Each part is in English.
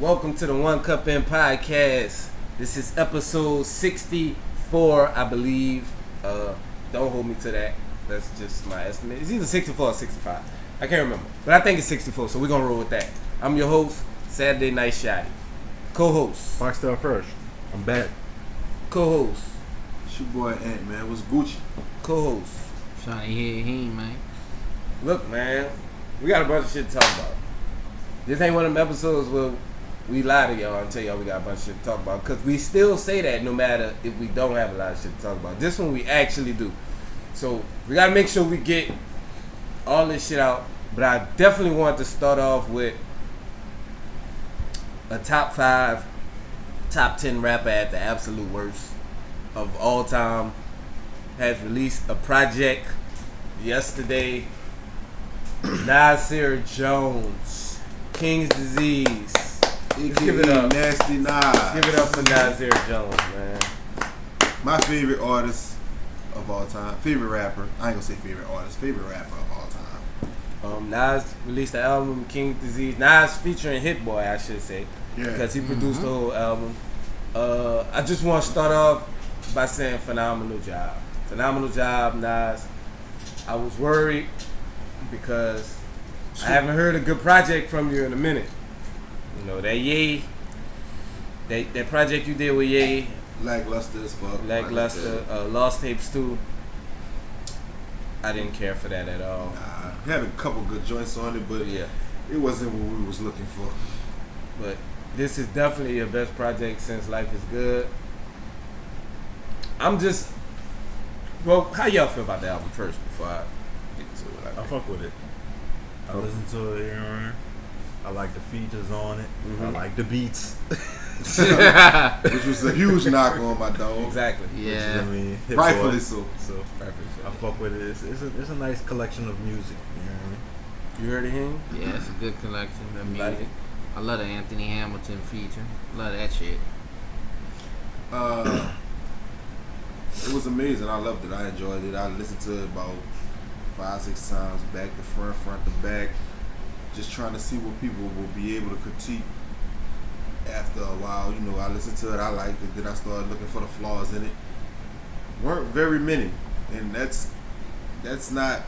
Welcome to the One Cup In podcast. This is episode 64, I believe. Don't hold me to that. That's just my estimate. It's either 64 or 65. I can't remember. But I think it's 64, so we're going to roll with that. I'm your host, Saturday Night Shotty. Co-host. Foxtel Fresh. I'm back. Co-host. It's your boy Ant, man. What's Gucci? Co-host. Trying to hear him, man. Look, man, we got a bunch of shit to talk about. This ain't one of them episodes where we lie to y'all and tell y'all we got a bunch of shit to talk about, because we still say that no matter if we don't have a lot of shit to talk about. This one we actually do. So we got to make sure we get all this shit out. But I definitely want to start off with a top 5, top 10 rapper at the absolute worst of all time. Has released a project yesterday. Nasir Jones, King's Disease. Let's give it up. Nasty Nas. Let's give it up for Nasir Jones, man. My favorite artist of all time. Favorite rapper. I ain't gonna say favorite artist. Favorite rapper of all time. Nas released the album King's Disease. Nas featuring Hit Boy, I should say, because he produced the whole album. I just want to start off by saying phenomenal job. Phenomenal job, Nas. I was worried because I haven't heard a good project from you in a minute. You know, that Ye, that project you did with Ye. Lackluster as fuck. Lackluster. Lost Tapes 2. I didn't care for that at all. Nah, had a couple good joints on it, but Yeah. it wasn't what we was looking for. But this is definitely your best project since Life is Good. Well, how y'all feel about the album first before I get into it? I fuck with it. I listen to it, you know. I like the features on it. I like the beats. Which was a huge knock on my dog. Exactly. Yeah. I mean, Hit Rightfully Boy. so. So I fuck with it. It's a nice collection of music. You know what I mean? You heard of him? Yeah, it's a good collection of You like music. I love the Anthony Hamilton feature. Love that shit. It was amazing. I loved it. I enjoyed it. I listened to it about 5-6 times, back to front to back, just trying to see what people will be able to critique. After a while, you know, I listened to it. I liked it. Then I started looking for the flaws in it. Weren't very many, and that's not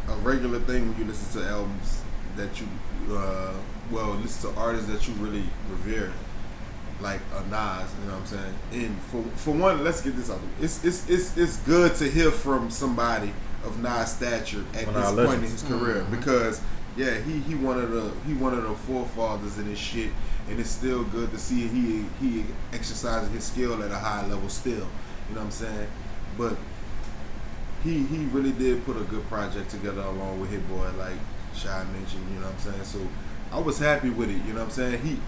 a regular thing when you listen to albums that you listen to artists that you really revere, like a Nas. You know what I'm saying? And for one, let's get this out. It's good to hear from somebody of Nas' stature at this point in his career, because he one of the forefathers in this shit, and it's still good to see he exercises his skill at a high level still. You know what I'm saying? But he really did put a good project together along with Hit Boy, like Shy mentioned. You know what I'm saying? So I was happy with it. You know what I'm saying?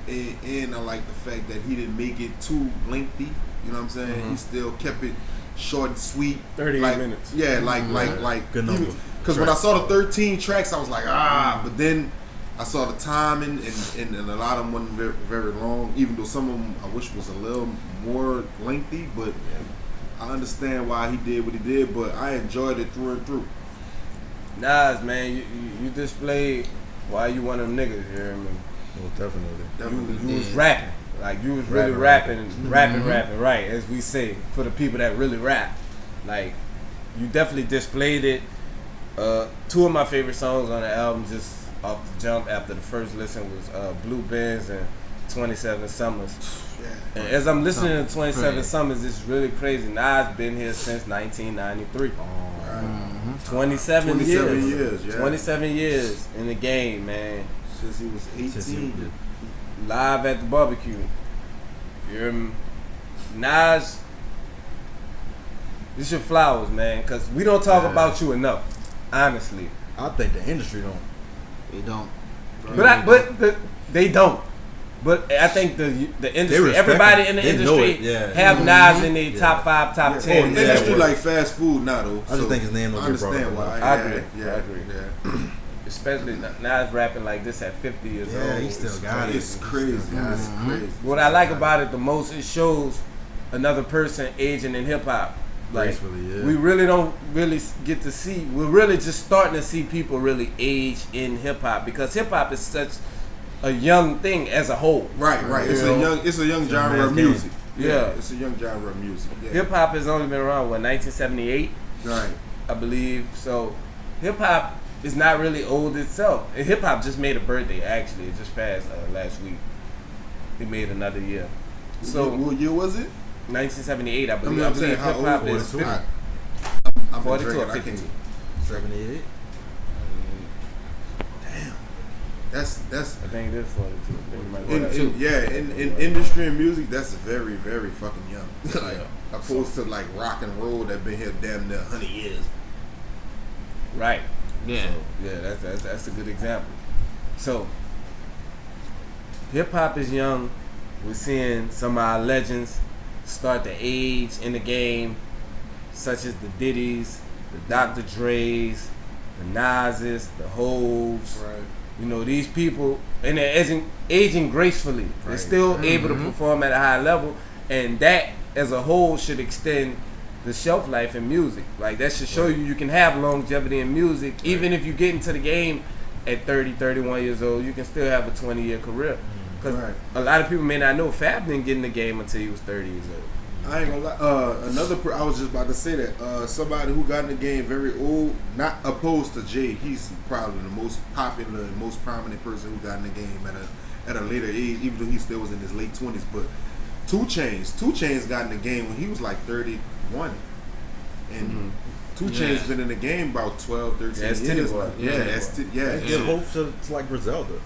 And I like the fact that he didn't make it too lengthy. You know what I'm saying? He still kept it short and sweet. 38 minutes. Yeah, like Good number. because when I saw the 13 tracks, I was like, but then I saw the timing, and a lot of them wasn't very, very long, even though some of them I wish was a little more lengthy, but I understand why he did what he did, but I enjoyed it through and through. Nas, man, you displayed why you one of them niggas, you hear me? Well, definitely. You was rapping. Like, you was really rapping, right, as we say, for the people that really rap. Like, you definitely displayed it. 2 of my favorite songs on the album, just off the jump after the first listen, was Blue Benz and 27 Summers. Yeah. And as I'm listening to 27 Summers, it's really crazy. Nas been here since 1993. 27 years. Yeah. 27 years in the game, man. Since he was 18. Live at the barbecue. You hear me? Nas, this your flowers, man, because we don't talk about you enough, honestly. I think the industry don't. They don't. But they don't. But I think the industry, everybody in the industry have Nas in their top 5, top 10. The industry like fast food now, though. I just think his name don't I get brought understand up. why. I agree. Yeah. I agree. Yeah. Especially Nas rapping like this at 50 years old. Yeah, he still got it. It's crazy. It's crazy. What I like about it the most, it shows another person aging in hip hop. Like, Gracefully, yeah. we really don't really get to see. We're really just starting to see people really age in hip hop, because hip hop is such a young thing as a whole. Right. It's a young genre of music. Yeah, it's a young genre of music. Yeah. Hip hop has only been around 1978. Right. I believe so. Hip hop is not really old itself. Hip hop just made a birthday. Actually, it just passed last week. It made another year. So what year was it? 1978, I believe. I'm saying how hip hop old is 42. I'm 42 or 52. 78. Damn. That's. I think it is 42. In industry and music, that's very, very fucking young. Like, opposed to like rock and roll that been here damn near 100 years. Right. Yeah. So, yeah, that's a good example. So, hip hop is young. We're seeing some of our legends start to age in the game, such as the Diddy's, the Dr. Dre's, the Nas's, the Hoves. Right. You know, these people, and they're aging gracefully. Right. They're still able to perform at a high level, and that as a whole should extend the shelf life in music. Like, that should show you can have longevity in music. Right. Even if you get into the game at 30, 31 years old, you can still have a 20-year career. Because a lot of people may not know Fab didn't get in the game until he was 30 years old. I ain't gonna lie. I was just about to say that. Somebody who got in the game very old, not opposed to Jay. He's probably the most popular and most prominent person who got in the game at a later age, even though he still was in his late 20s. But 2 Chainz got in the game when he was like 31. And 2 Chainz been in the game about 12, 13 years. Give hope to like Griselda.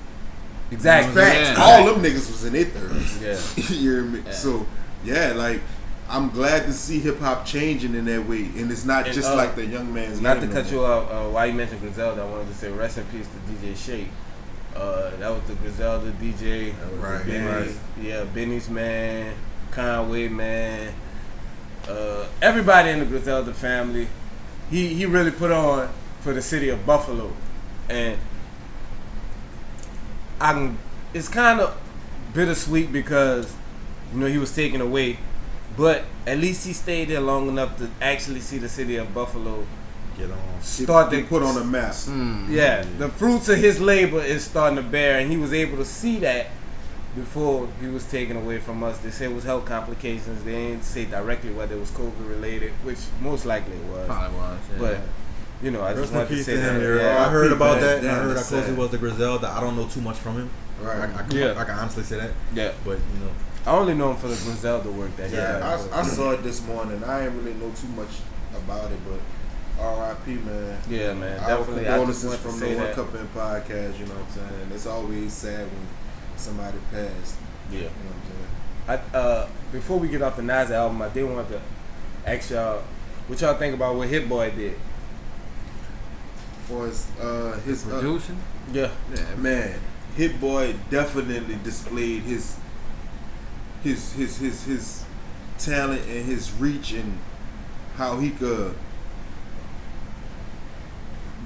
Exactly. Facts. Yeah. All them niggas was in their 30s. Yeah. You hear me? Yeah. So, yeah, like, I'm glad to see hip hop changing in that way, and it's not just like the young man's. Not to cut you off, why you mentioned Griselda, I wanted to say rest in peace to DJ Shake. That was the Griselda DJ. Right. Benny, Right. Yeah, Benny's man, Conway man, everybody in the Griselda family. He really put on for the city of Buffalo, and it's kind of bittersweet because he was taken away. But at least he stayed there long enough to actually see the city of Buffalo start to put on a map. Yeah, the fruits of his labor is starting to bear, and he was able to see that before he was taken away from us. They said it was health complications. They didn't say directly whether it was COVID related, which most likely it was. Probably was. Yeah. But I just wanted to say that. I heard about that. Yeah, I heard how that's close he sad. was to Griselda. I don't know too much from him. Right. I can honestly say that. Yeah, But I only know him for the Griselda work that he did. I saw it this morning. I ain't really know too much about it, but R.I.P. man. Yeah, man. Our Definitely. I just condolences wanted to from say the One that. Cup In podcast. You know what I'm saying? It's always sad when somebody passed. Yeah. You know what I'm saying? Before we get off the Nas album, I did want to ask y'all what y'all think about what Hit Boy did. For his Producing? Yeah. man, Hit Boy definitely displayed his talent and his reach and how he could.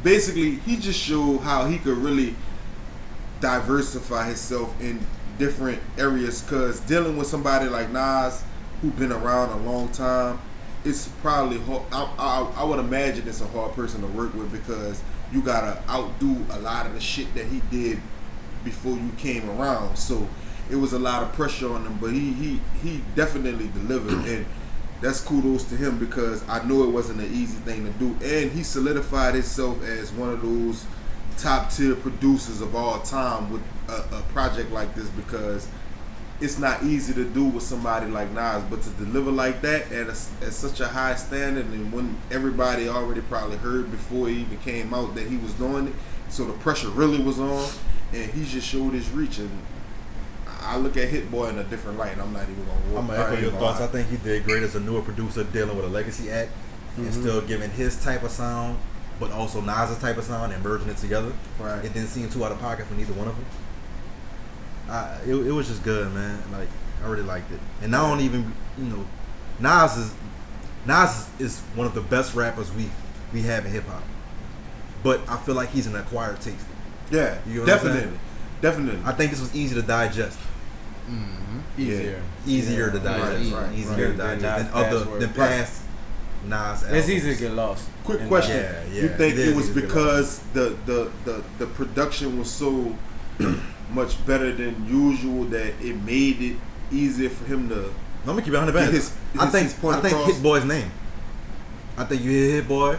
Basically, he just showed how he could really diversify himself in different areas. Cause dealing with somebody like Nas, who been around a long time, it's probably hard. I would imagine it's a hard person to work with because you gotta outdo a lot of the shit that he did before you came around. So it was a lot of pressure on him, but he definitely delivered, and that's kudos to him because I know it wasn't an easy thing to do, and he solidified himself as one of those top tier producers of all time with a project like this because it's not easy to do with somebody like Nas, but to deliver like that at such a high standard, and when everybody already probably heard before he even came out that he was doing it, so the pressure really was on, and he just showed his reach. And I look at Hit Boy in a different light. I'm not even gonna. I'm gonna echo your thoughts. I think he did great as a newer producer dealing with a legacy act and still giving his type of sound, but also Nas's type of sound and merging it together. Right. It didn't seem too out of pocket for neither one of them. It was just good, man. Like, I really liked it. And not only even, Nas is one of the best rappers we have in hip hop. But I feel like he's an acquired taste. Yeah, You know what I'm definitely, saying? definitely. I think this was easy to digest. Easier. Easier to digest. right, Easier to right. digest Than than past Nas albums. It's easy to get lost. Quick in question: Yeah, you think it is it was easy to get because the production was so much better than usual that it made it easier for him to. Let me keep it 100 bands. I think Hit Boy's name. I think you hear Hit Boy.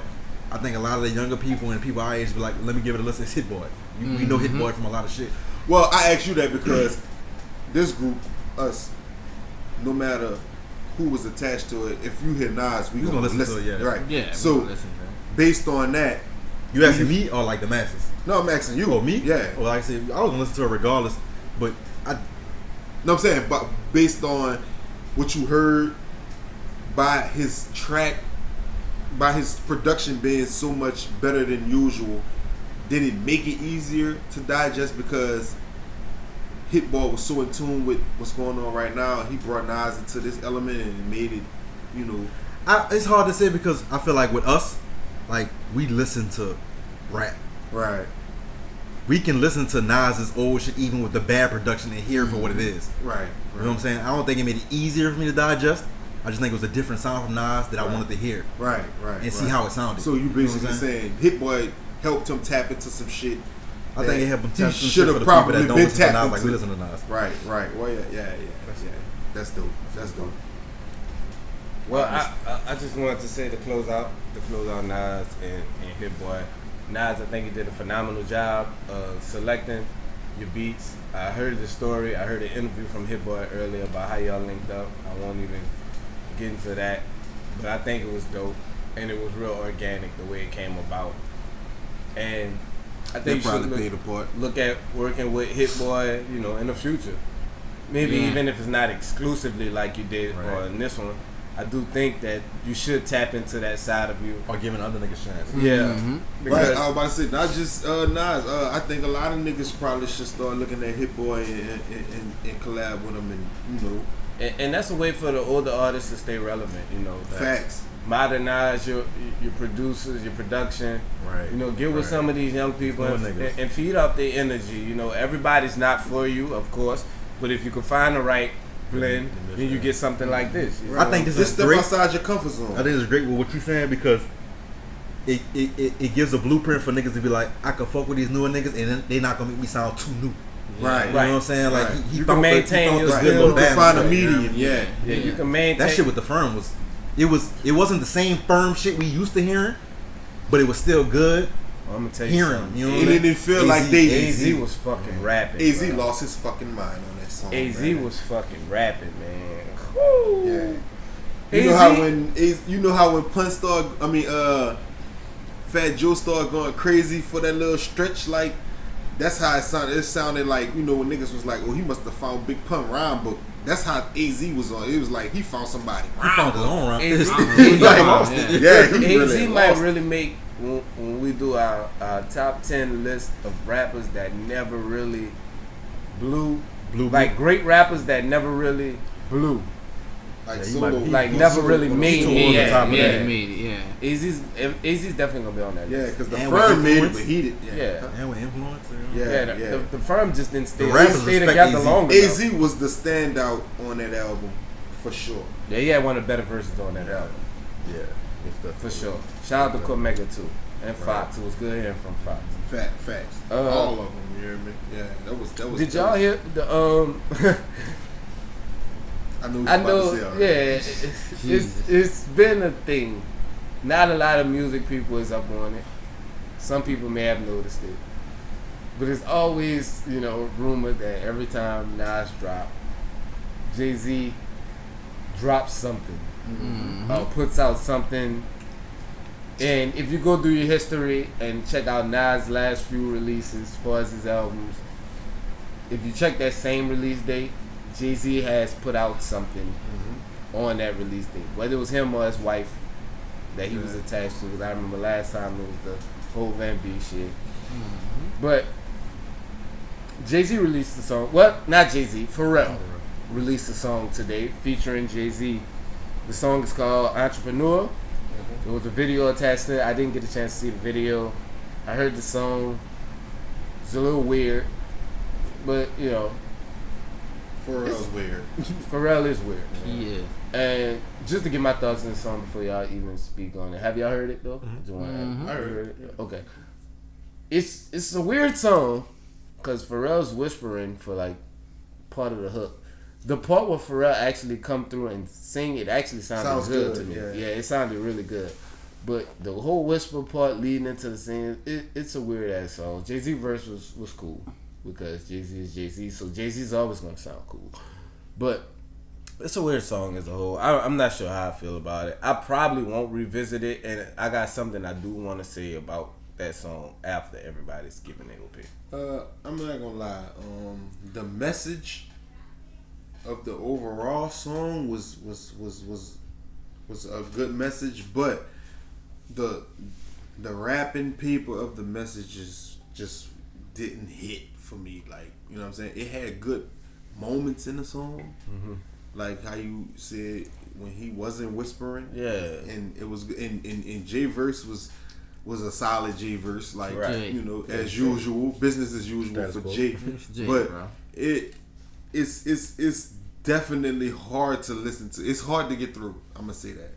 I think a lot of the younger people and people our age be like, let me give it a listen. It's Hit Boy. We know Hit Boy from a lot of shit. Well, I asked you that because this group, us, no matter who was attached to it, if you hear Nas, we gonna listen to it. Yeah. Right. Yeah. So based on that, you asking me or like the masses? No, I'm asking you. Oh, me? Yeah. Well, like I said, I was gonna listen to it regardless, but No, I'm saying, but based on what you heard by his track, by his production being so much better than usual, did it make it easier to digest because Hit Boy was so in tune with what's going on right now? He brought Nas into this element and it made it, you know. It's hard to say because I feel like with us, like we listen to rap. Right. We can listen to Nas's old shit even with the bad production and hear it for what it is. Right. You know what I'm saying? I don't think it made it easier for me to digest. I just think it was a different sound from Nas that I wanted to hear. Right. And see how it sounded. So you basically saying Hit Boy helped him tap into some shit. I think it helped him tap into some shit for the people that don't listen to Nas like we listen to Nas. Right. Well, yeah. That's dope. Well, I just wanted to say to close out Nas and Hit Boy. Nas, I think he did a phenomenal job of selecting your beats. I heard the story. I heard an interview from Hit Boy earlier about how y'all linked up. I won't even get into that, but I think it was dope and it was real organic the way it came about. And I think you should look at working with Hit Boy, you know, in the future. Maybe even if it's not exclusively like you did on this one. I do think that you should tap into that side of you. Or giving other niggas chance. Yeah. Right, I was about to say, not just Nas. I think a lot of niggas probably should start looking at Hit Boy and collab with him and, you know. And that's a way for the older artists to stay relevant, you know. Facts. Modernize your producers, your production. Right. You know, get with some of these young people and feed off their energy. You know, everybody's not for you, of course. But if you can find the right blend, then you get something like this. You know? I think this is step great. Outside your comfort zone. I think it's great with what you're saying because it gives a blueprint for niggas to be like, I can fuck with these newer niggas and then they not gonna make me sound too new. Right. You know what I'm saying? Like he you can maintain your skill. You can find a medium. Yeah, you can maintain. That shit with the Firm was it wasn't the same Firm shit we used to hearing, but it was still good. I'm gonna tell you something. You know what it didn't feel like AZ was fucking rapping. AZ lost his fucking mind on that song. AZ was fucking rapping, man. Woo. Yeah. You know how when Pun started, Fat Joe started going crazy for that little stretch, like that's how it sounded. It sounded like, you know, when niggas was like, oh, he must have found Big Pun rhyme book. That's how AZ was on. It was like he found somebody. He found his own rhyme. AZ might really make when we do our top 10 list of rappers that never really blew, like great rappers that never really blew. Like solo, like never really made it. AZ's definitely gonna be on that list. Yeah, because the Firm made it, but he did. And with influence. The Firm just didn't stay together longer. AZ was the standout on that album for sure. Yeah, he had one of the better verses on that album. Yeah, for sure. Shout out to Cormega too and Fox. It was good hearing from Fox. Facts. All of them. You hear me? Yeah, that was. Did y'all hear the I know. It's been a thing. Not a lot of music people is up on it. Some people may have noticed it, but it's always, you know, rumored that every time Nas drop, Jay-Z drops something, puts out something. And if you go through your history and check out Nas' last few releases as far as his albums, if you check that same release date, Jay-Z has put out something on that release date, whether it was him or his wife that he was attached to. Because I remember last time it was the whole Van B shit. But Jay-Z released the song. Well, not Jay-Z. Pharrell released a song today featuring Jay-Z. The song is called Entrepreneur. There was a video attached to it. I didn't get a chance to see the video. I heard the song. It's a little weird, but you know. Pharrell's weird. Pharrell is weird. Yeah. And just to get my thoughts on the song before y'all even speak on it. Have y'all heard it though? I heard it. Okay. It's a weird song, because Pharrell's whispering for like part of the hook. The part where Pharrell actually come through and sing, it actually sounded good to me. Yeah, it sounded really good. But the whole whisper part leading into the scene, it's a weird ass song. Jay-Z verse was cool because Jay-Z is Jay-Z, so Jay-Z's always gonna sound cool. But it's a weird song as a whole. I'm not sure how I feel about it. I probably won't revisit it, and I got something I do want to say about that song after everybody's giving their opinion. I'm not gonna lie. The message of the overall song was a good message, but the rapping people of the messages just didn't hit for me. Like, you know what I'm saying? It had good moments in the song, like how you said when he wasn't whispering. Yeah, and it was and J verse was a solid J verse, like you know, as usual, business as usual for J. But bro. It's definitely hard to listen to. It's hard to get through. I'm gonna say that.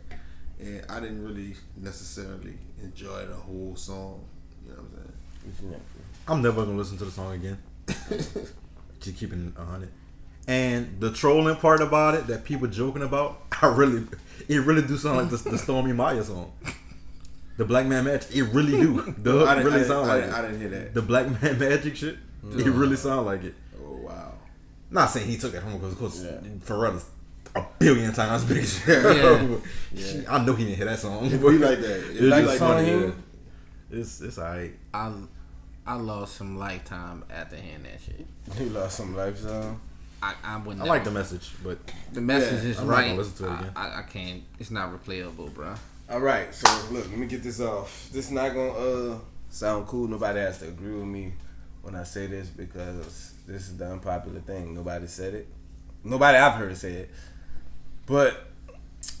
And I didn't really necessarily enjoy the whole song. You know what I'm saying? I'm never gonna listen to the song again. Just keeping it 100. And the trolling part about it that people joking about, it really do sound like the Stormy Maya song. The Black Man Magic, it really do. I didn't hear that. The Black Man Magic shit, it really sound like it. Oh wow. Not saying he took it home because of course Pharrell is a billion times bigger. I know he didn't hear that song. But he like that. It's like song. It's alright. I lost some lifetime after hearing that shit. You lost some lifetime. I like the message, but the message is I'm right. Not gonna listen to it again. I can't. It's not replayable, bro. All right, so look, let me get this off. This is not gonna sound cool. Nobody has to agree with me when I say this because this is the unpopular thing. Nobody said it. Nobody I've heard say it. But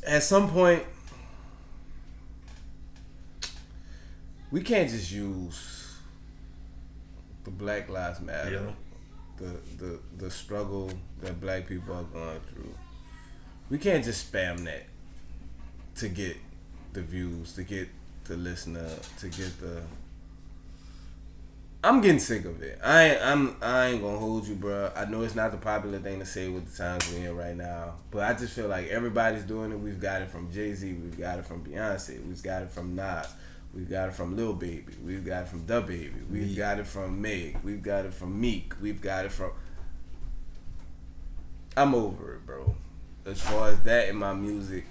at some point, we can't just use the Black Lives Matter, the struggle that black people are going through. We can't just spam that to get the views, to get the listener, to get the. I'm getting sick of it. I ain't gonna hold you, bro. I know it's not the popular thing to say with the times we're in right now, but I just feel like everybody's doing it. We've got it from Jay-Z, we've got it from Beyonce, we've got it from Nas, we've got it from Lil Baby, we've got it from Da Baby, we've got it from Meg, we've got it from Meek, we've got it from. I'm over it, bro. As far as that in my music,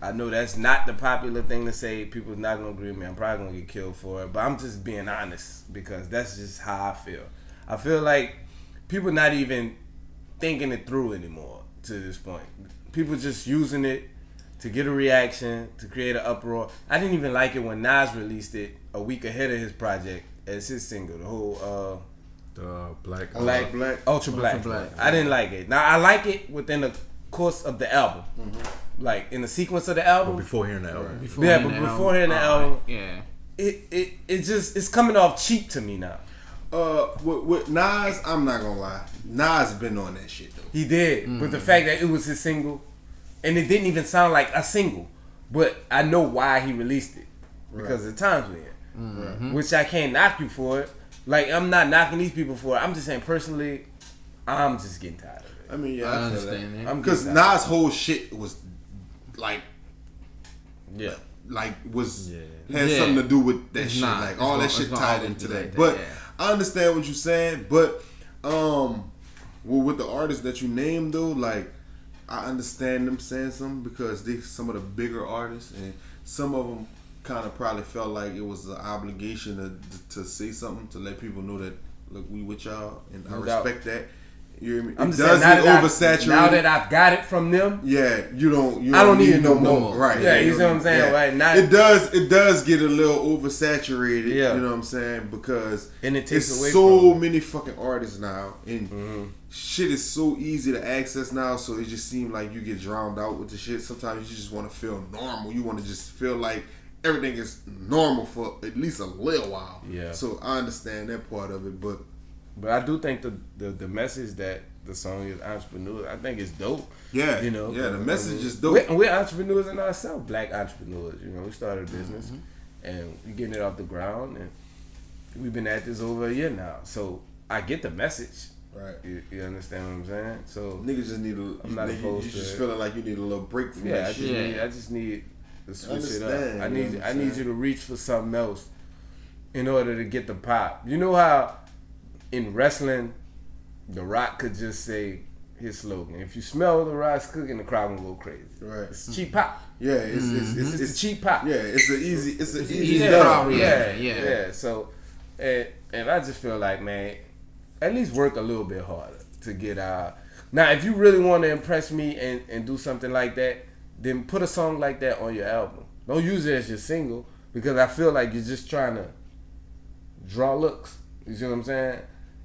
I know that's not the popular thing to say. People's not gonna agree with me. I'm probably gonna get killed for it, but I'm just being honest because that's just how I feel. I feel like people not even thinking it through anymore to this point. People just using it to get a reaction, to create an uproar. I didn't even like it when Nas released it a week ahead of his project as his single. The whole Ultra Black. I didn't like it. Now I like it within the course of the album. Like in the sequence of the album. But before hearing the album. Before hearing the album. Yeah. It just it's coming off cheap to me now. With Nas, I'm not gonna lie. Nas been on that shit though. He did. But the fact that it was his single and it didn't even sound like a single. But I know why he released it. Because of the times we're in. Which I can't knock you for it. Like I'm not knocking these people for it. I'm just saying personally, I'm just getting tired of it. I mean, yeah, I understand that. Because Nas' whole shit was like, had something to do with that shit. Like all that shit tied into that. But I understand what you're saying. But with the artists that you named though, like I understand them saying something because they some of the bigger artists and some of them kind of probably felt like it was an obligation to say something to let people know that look, we with y'all, and I respect that. You hear me? I'm just saying, oversaturated. Now that I've got it from them, I don't need it no more. Right? Yeah, you see what I'm saying? Right? Not, it does get a little oversaturated. Yeah. You know what I'm saying? Because and it takes it's away so from many fucking artists now, and shit is so easy to access now. So it just seems like you get drowned out with the shit. Sometimes you just want to feel normal. You want to just feel like everything is normal for at least a little while. Yeah. So I understand that part of it, but I do think the message that the song is entrepreneurs, I think it's dope. Yeah. You know. Yeah, the message is dope. We're entrepreneurs in ourselves, black entrepreneurs. You know, we started a business and we're getting it off the ground, and we've been at this over a year now. So I get the message. Right. You understand what I'm saying? So niggas just need a. I'm not opposed you to just it. feeling like you need a little break from that shit. I just need to switch it Understand, up. I you know what I I'm need saying? you to reach for something else in order to get the pop. You know how in wrestling, The Rock could just say his slogan: "If you smell The Rock's cooking, the crowd will go crazy." Right. It's cheap pop. Yeah, it's cheap pop. Yeah, it's an easy easy dub. crowd Yeah. So, and I just feel like, man, at least work a little bit harder to get Now, if you really want to impress me and do something like that, then put a song like that on your album. Don't use it as your single because I feel like you're just trying to draw looks. You see what I'm saying?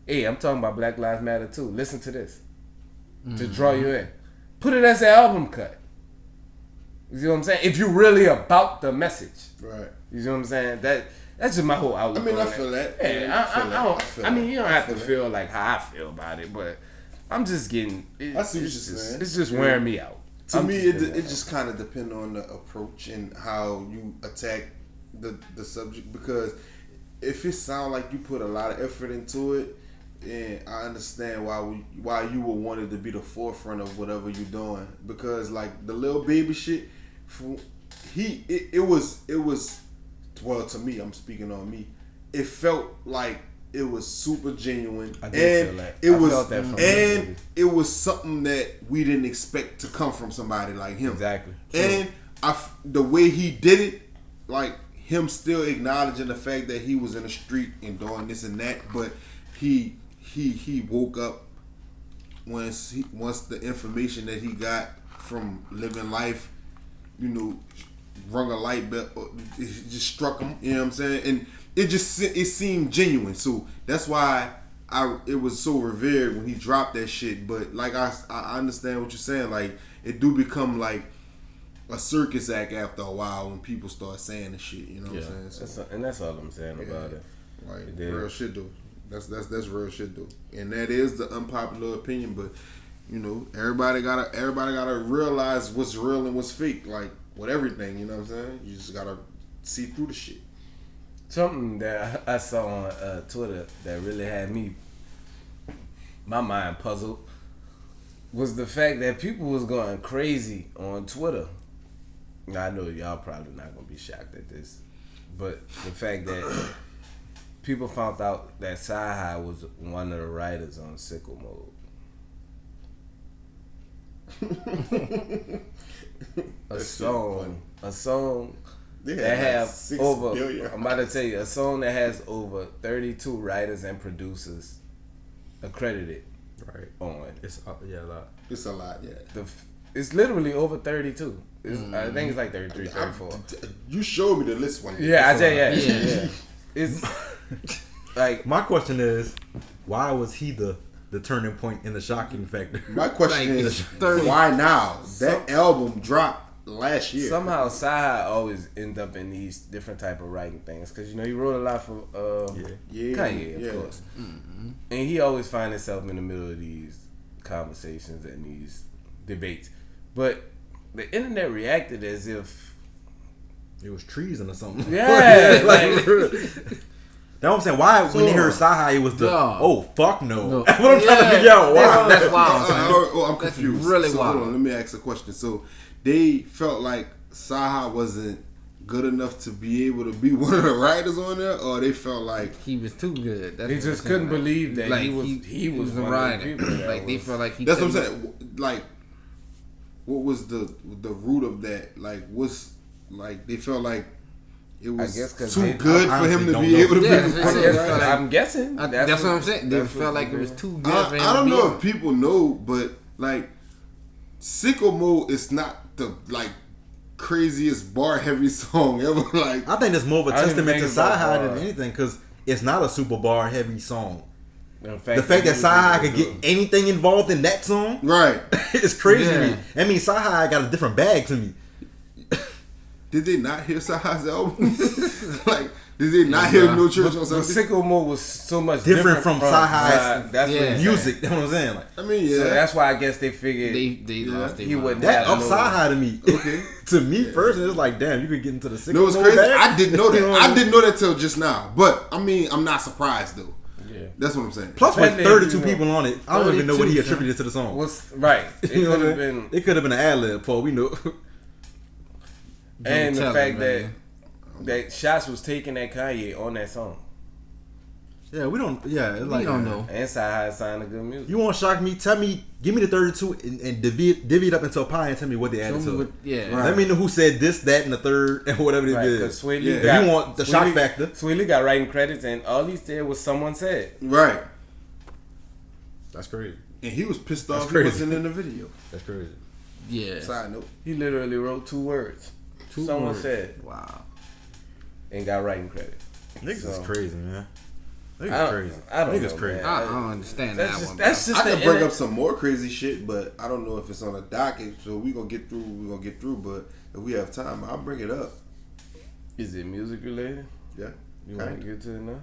Hey, I'm talking about Black Lives Matter too. Listen to this to draw you in. Put it as an album cut. You see what I'm saying? If you're really about the message. Right. You see what I'm saying? That's just my whole outlook. I mean, on I feel that. Yeah, I mean, you don't have to feel like how I feel about it, but I'm just getting. I see what you're saying. It's just wearing me out. To me, it just kind of depends on the approach and how you attack the subject. Because if it sounds like you put a lot of effort into it, and I understand why you would want it to be the forefront of whatever you're doing. Because like the Lil Baby shit, it was well, to me, I'm speaking on me. It felt like it was super genuine, I did feel that. It was something that we didn't expect to come from somebody like him. Exactly. And the way he did it, like him still acknowledging the fact that he was in the street and doing this and that, but he woke up once the information that he got from living life, rung a light bell, it just struck him. You know what I'm saying? And it seemed genuine. So that's why it was so revered when he dropped that shit. But like I understand what you're saying. Like it do become like a circus act after a while when people start saying the shit. You know what I'm saying? So, that's all I'm saying about it. Like real shit though. That's real shit though. And that is the unpopular opinion. But everybody gotta realize what's real and what's fake. Like with everything, you know what I'm saying? You just gotta see through the shit. Something that I saw on Twitter that really had my mind puzzled was the fact that people was going crazy on Twitter. Now, I know y'all probably not gonna be shocked at this, but the fact that people found out that Sci-Hi was one of the writers on Sicko Mode. A song that has over. billion. I'm about to tell you a song that has over 32 writers and producers accredited. Right. On It's a lot. It's a lot, yeah. It's literally over 32. I think it's like 33, 34. You showed me the list one day. Yeah, I tell you, yeah. It's like My question is, why was he the turning point in the shocking factor? My question is, why now? That album dropped last year. somehow Sci-Hi always end up in these different type of writing things because he wrote a lot for Kanye, of course, and he always find himself in the middle of these conversations and these debates. But the internet reacted as if It was treason or something. Yeah, That's what I'm saying. Why when they heard Sci-Hi, it was fuck no. No. That's what I'm trying to figure out. Why? That's wild. I'm confused. That's really Hold wild. on, let me ask a question. So they felt like Sci-Hi wasn't good enough to be able to be one of the writers on there, or they felt like He was too good. That's they what just I'm couldn't saying. believe that Like, he was a one writer. of the people that Like they was- felt like he. that's what I'm couldn't- saying. Like, what was the root of that? Like, they felt like it was I guess 'cause too they- good I for him to honestly be don't able to know. be Yeah, one of that's the what I'm writers. I'm guessing. That's what I'm saying. They that's felt what like it was it too good for him. I don't to be know on. if people know, but like Sicko Mode is not the craziest bar heavy song ever. Like I think it's more of a I didn't testament to think about Sci-Hi than bars. anything because it's not a super bar heavy song. The The fact that Sci-Hi could get anything involved in that song right. is crazy to me. Yeah. I mean, Sci-Hi got a different bag to me. Did they not hear Sci-Hi's album? Like, did they not hear No Church on The Sunday? Sicko Mode was so much Different from Sci-Hi's That's what Yeah. he Music, that's what I'm saying. Like, I mean, yeah. So that's why I guess they figured They lost their he mind. wouldn't that have up no- Sci-Hi to me. Okay. To me personally, it's like, damn, you could get into the You know what's Sicko crazy? Mode bag? I didn't know You know that. what I I mean? didn't know that till just now. But I mean, I'm not surprised though. Yeah. That's what I'm saying. Plus, with Especially 32 if you know- people on it, I don't even know what he 32, attributed to the song. What's right? It You know what could I have mean? been, It could have been an ad lib, Paul. We know. and the Tell fact him, that man. that shots was taken at Kanye on that song. Yeah, we don't. Yeah, it's like We don't know. And Sci-Hi signed a good music. You won't shock me. Tell me, give me the 32 and divvy it up into a pie and tell me what they added to it. Yeah. Right. Let me know who said this, that, and the third, and whatever they Right, did. because Sweet Yeah. Lee If got, you want the shock factor. Sweet Lee got writing credits, and all he said was someone said. Right. That's crazy. And he was pissed That's off crazy. he wasn't in the video. That's crazy. Yeah. Side note. He literally wrote 2 words. Someone words. said, Wow. and got writing credit. Niggas So- is crazy, man. I Niggas don't- crazy. I don't Niggas know, crazy. man. I don't understand That's that just one. that's just I the can bring internet. up some more crazy shit, but I don't know if it's on a docket. So we gonna get through. We gonna get through. But if we have time, I'll bring it up. Is it music related? Yeah. You want Kinda. to get to it now?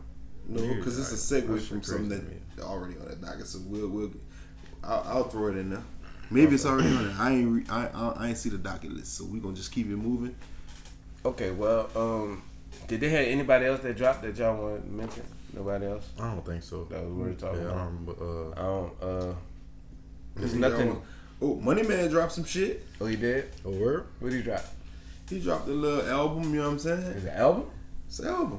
No, Yeah, because it's a right. segue That's from crazy something to me. that already on that docket. So I'll throw it in there. Maybe it's already on it. I ain't see the docket list, so we gonna just keep it moving. Okay, well, did they have anybody else that dropped that y'all want to mention? Nobody else? I don't think so. That was worth talking Yeah, I about. don't remember. I don't, there's Y'all nothing. want- Oh, Money Man dropped some shit. Oh, he did? A word? What did he drop? He dropped a little album. You know what I'm Is saying? it an album? It's an album.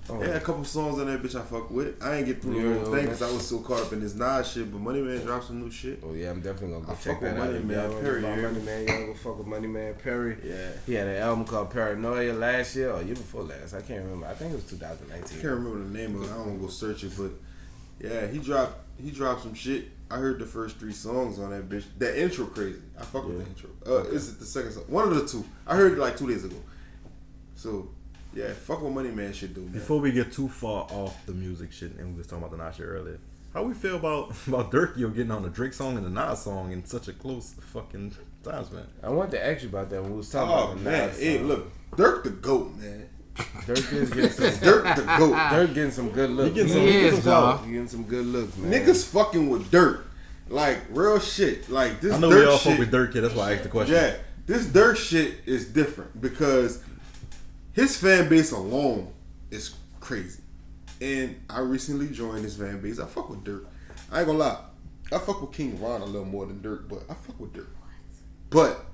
Oh. Yeah, a couple songs on that bitch I fuck with. I ain't get through Yeah, the whole thing okay. because I was so caught up in this Nas shit. But Money Man dropped some new shit. Oh yeah, I'm definitely gonna go I check fuck with that out. Money If Man y'all wanna Perry, know about yeah. Money Man, y'all go fuck with Money Man Perry. Yeah. He had an album called Paranoia last year or year before last. I can't remember. I think it was I 2019. can't remember the name of it. I don't wanna go search it, but yeah, he dropped some shit. I heard the first 3 songs on that bitch. That intro crazy. I fuck with the intro. Is it the second song? One of the 2. I heard it like 2 days ago. So yeah, fuck what Money Man should do, man. Before we get too far off the music shit, and we was talking about the Nas shit earlier, how we feel about Dirk getting on the Drake song and the Nas song in such a close fucking times, man? I wanted to ask you about that when we was talking Oh about the man, Nas hey, song. look, Dirk the GOAT, man. Dirk is getting some. Dirk the GOAT. Dirk getting some good looks. getting He some- is, some dog. He getting some good looks, man. Niggas fucking with Dirk. Like real shit. Like this I know Dirk we all shit. fuck with Dirk here, that's why I asked the question. Yeah, this Dirk shit is different because his fan base alone is crazy. And I recently joined his fan base. I fuck with Dirk. I ain't gonna lie. I fuck with King Von a little more than Dirk, but I fuck with Dirk. But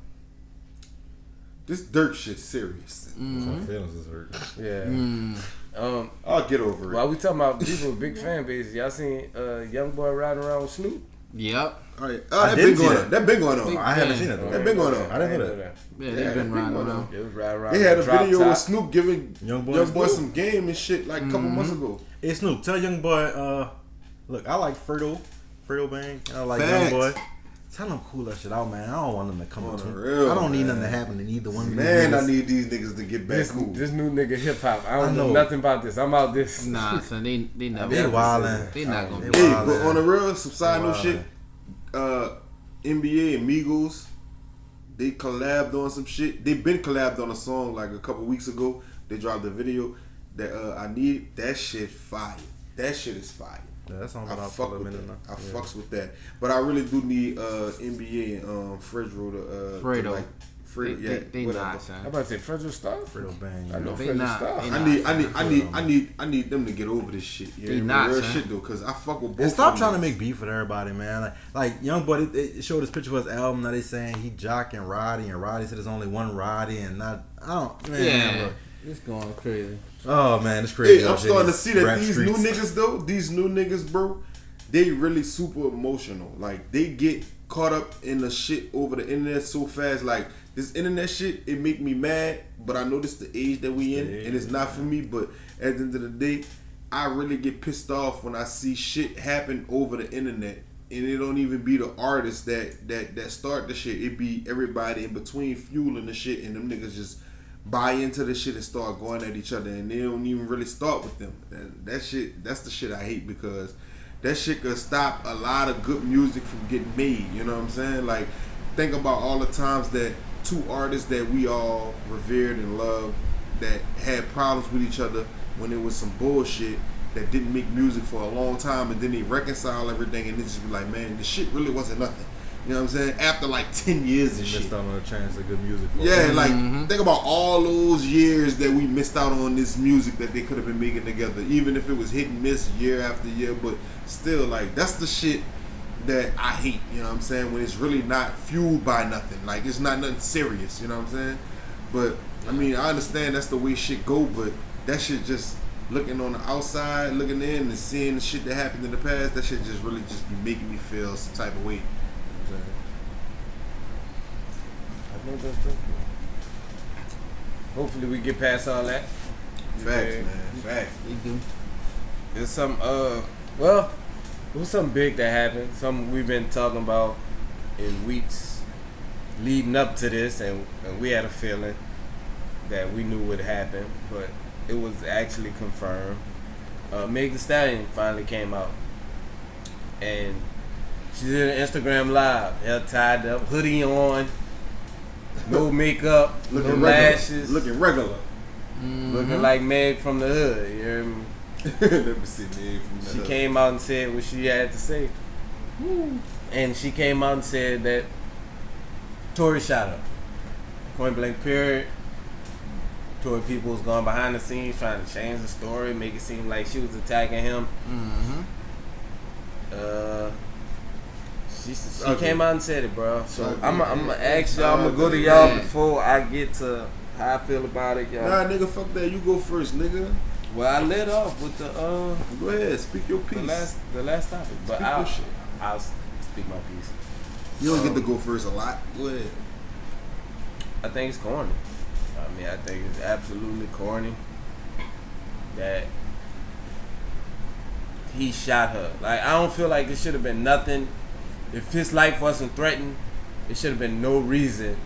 this Dirk shit serious. My feelings is hurt. Yeah. I'll get over it. While we talking about people with big fan bases, y'all seen Young Boy riding around with Snoop? Yep. All right. I That didn't been see going that. on. That been going on. Big I haven't fan. seen it though. That been going on. I didn't know that. Yeah, Yeah, they've been that riding big one, around. It was riding around. They had a with drop video top. with Snoop giving Young Boy Young Boy Snoop? some game and shit like a couple months ago. Hey Snoop, tell Young Boy, look, I like Fredo Bang. I like Facts. Young Boy. Tell him cool that shit out, man. I don't want them to come On between. the real, I don't need man. nothing to happen to either one of these Man, I niggas. need these niggas to get back This, cool. this new nigga hip hop. I don't I know know. nothing about this. I'm out this. Nah, son, they not. They wildin'. They not gonna They be. Hey, wildin'. but on the real, some side note Wildin'. shit. NBA and Migos, they collabed on some shit. They been collabed on a song like a couple weeks ago. They dropped a video that I need. That shit fire. That shit is fire. Yeah, that song I been out fuck for a with minute that. now. I Yeah. fucks with that. But I really do need NBA and Fredro to Fredo. like Fredo. Yeah, They whatever. not, I'm son. about to say Frederick Star. Fredo Bang. I know They Frederick not. Star. They I need them to get over this shit. Yeah, They not, real son. shit though, cause I fuck with both. And stop of trying to them. make beef with everybody, man. Like Young Boy, they showed this picture of his album. Now they saying he jocking Roddy, and Roddy said there's only one Roddy, and not. I don't. Man, Yeah, look. it's going crazy. Oh man, it's crazy. Hey, I'm out here, starting to these see that rap these streets. new niggas though, these new niggas, bro, they really super emotional. Like they get caught up in the shit over the internet so fast. Like this internet shit, it make me mad. But I know this the age that we in, and it's not for me. But at the end of the day, I really get pissed off when I see shit happen over the internet. And it don't even be the artists that start the shit. It be everybody in between fueling the shit, and them niggas just buy into the shit and start going at each other, and they don't even really start with them. And that shit, that's the shit I hate, because that shit could stop a lot of good music from getting made. You know what I'm saying? Like, think about all the times that 2 artists that we all revered and loved that had problems with each other when it was some bullshit that didn't make music for a long time, and then they reconcile everything, and they just be like, man, this shit really wasn't nothing. You know what I'm saying? After like 10 years and shit. Missed out on a chance of good music. Yeah, like think about all those years that we missed out on this music that they could have been making together, even if it was hit and miss year after year. But still, like that's the shit that I hate. You know what I'm saying? When it's really not fueled by nothing, like it's not nothing serious. You know what I'm saying? But I mean, I understand that's the way shit go, but that shit just looking on the outside, looking in and seeing the shit that happened in the past, that shit just really just be making me feel some type of way. I think that's true. Hopefully we get past all that. Facts, man. Facts. We do. There's some well, it was something big that happened. Something we've been talking about in weeks leading up to this, and we had a feeling that we knew would happen, but it was actually confirmed. Meg Thee Stallion finally came out, and she did an Instagram live, hair tied up, hoodie on, no makeup, no lashes, looking regular, looking like Meg from the hood. You hear me? Never seen Meg from the She hood. came out and said what she had to say, and she came out and said that Tory shot her, point blank period. Tory people was going behind the scenes trying to change the story, make it seem like she was attacking him. She came out and said it, bro. So I'm gonna ask y'all. I'm gonna go to y'all before I get to how I feel about it, y'all. Nah, nigga, fuck that. You go first, nigga. Well, I led off with the Go ahead, speak your piece. the last topic, but Speak your shit. I'll speak my piece. You don't get to go first a lot. Go ahead. I think it's corny. I mean, I think it's absolutely corny that he shot her. Like, I don't feel like it should have been nothing. If his life wasn't threatened, it should have been no reason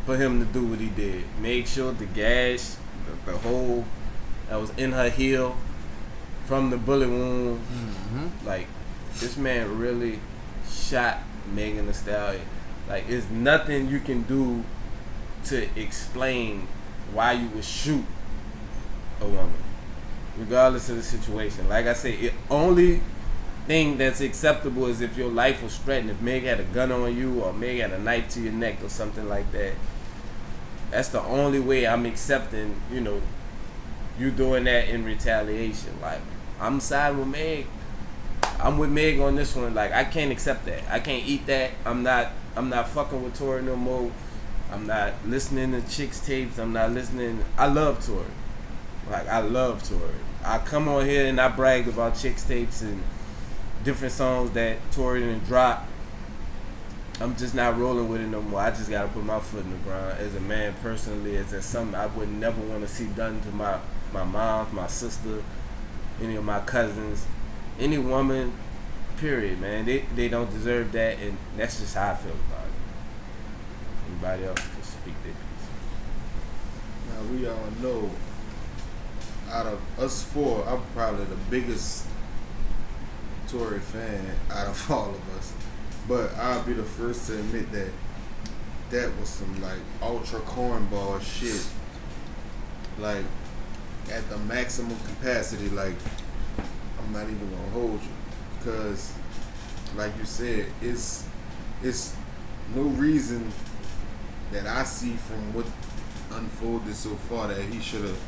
for him to do what he did. Make sure the gash, the hole that was in her heel from the bullet wound, like, this man really shot Megan Thee Stallion. Like, there's nothing you can do to explain why you would shoot a woman, regardless of the situation. Like I say, the only thing that's acceptable is if your life was threatened. If Meg had a gun on you, or Meg had a knife to your neck, or something like that. That's the only way I'm accepting, you doing that in retaliation. Like, I'm siding with Meg. I'm with Meg on this one. Like, I can't accept that. I can't eat that. I'm not fucking with Tory no more. I'm not listening to Chicks tapes. I'm not listening. I love Tory. Like, I love Tory. I come on here and I brag about Chicks tapes and different songs that Tory done dropped. I'm just not rolling with it no more. I just gotta put my foot in the ground as a man personally, as something I would never want to see done to my mom, my sister, any of my cousins, any woman, period, man. They don't deserve that, and that's just how I feel about it. Anybody else can speak their piece. Now, we all know, out of us four, I'm probably the biggest Tory fan out of all of us. But I'll be the first to admit that was some, like, ultra cornball shit. Like, at the maximum capacity, like, I'm not even gonna hold you. Because, like you said, it's no reason that I see from what unfolded so far that he should have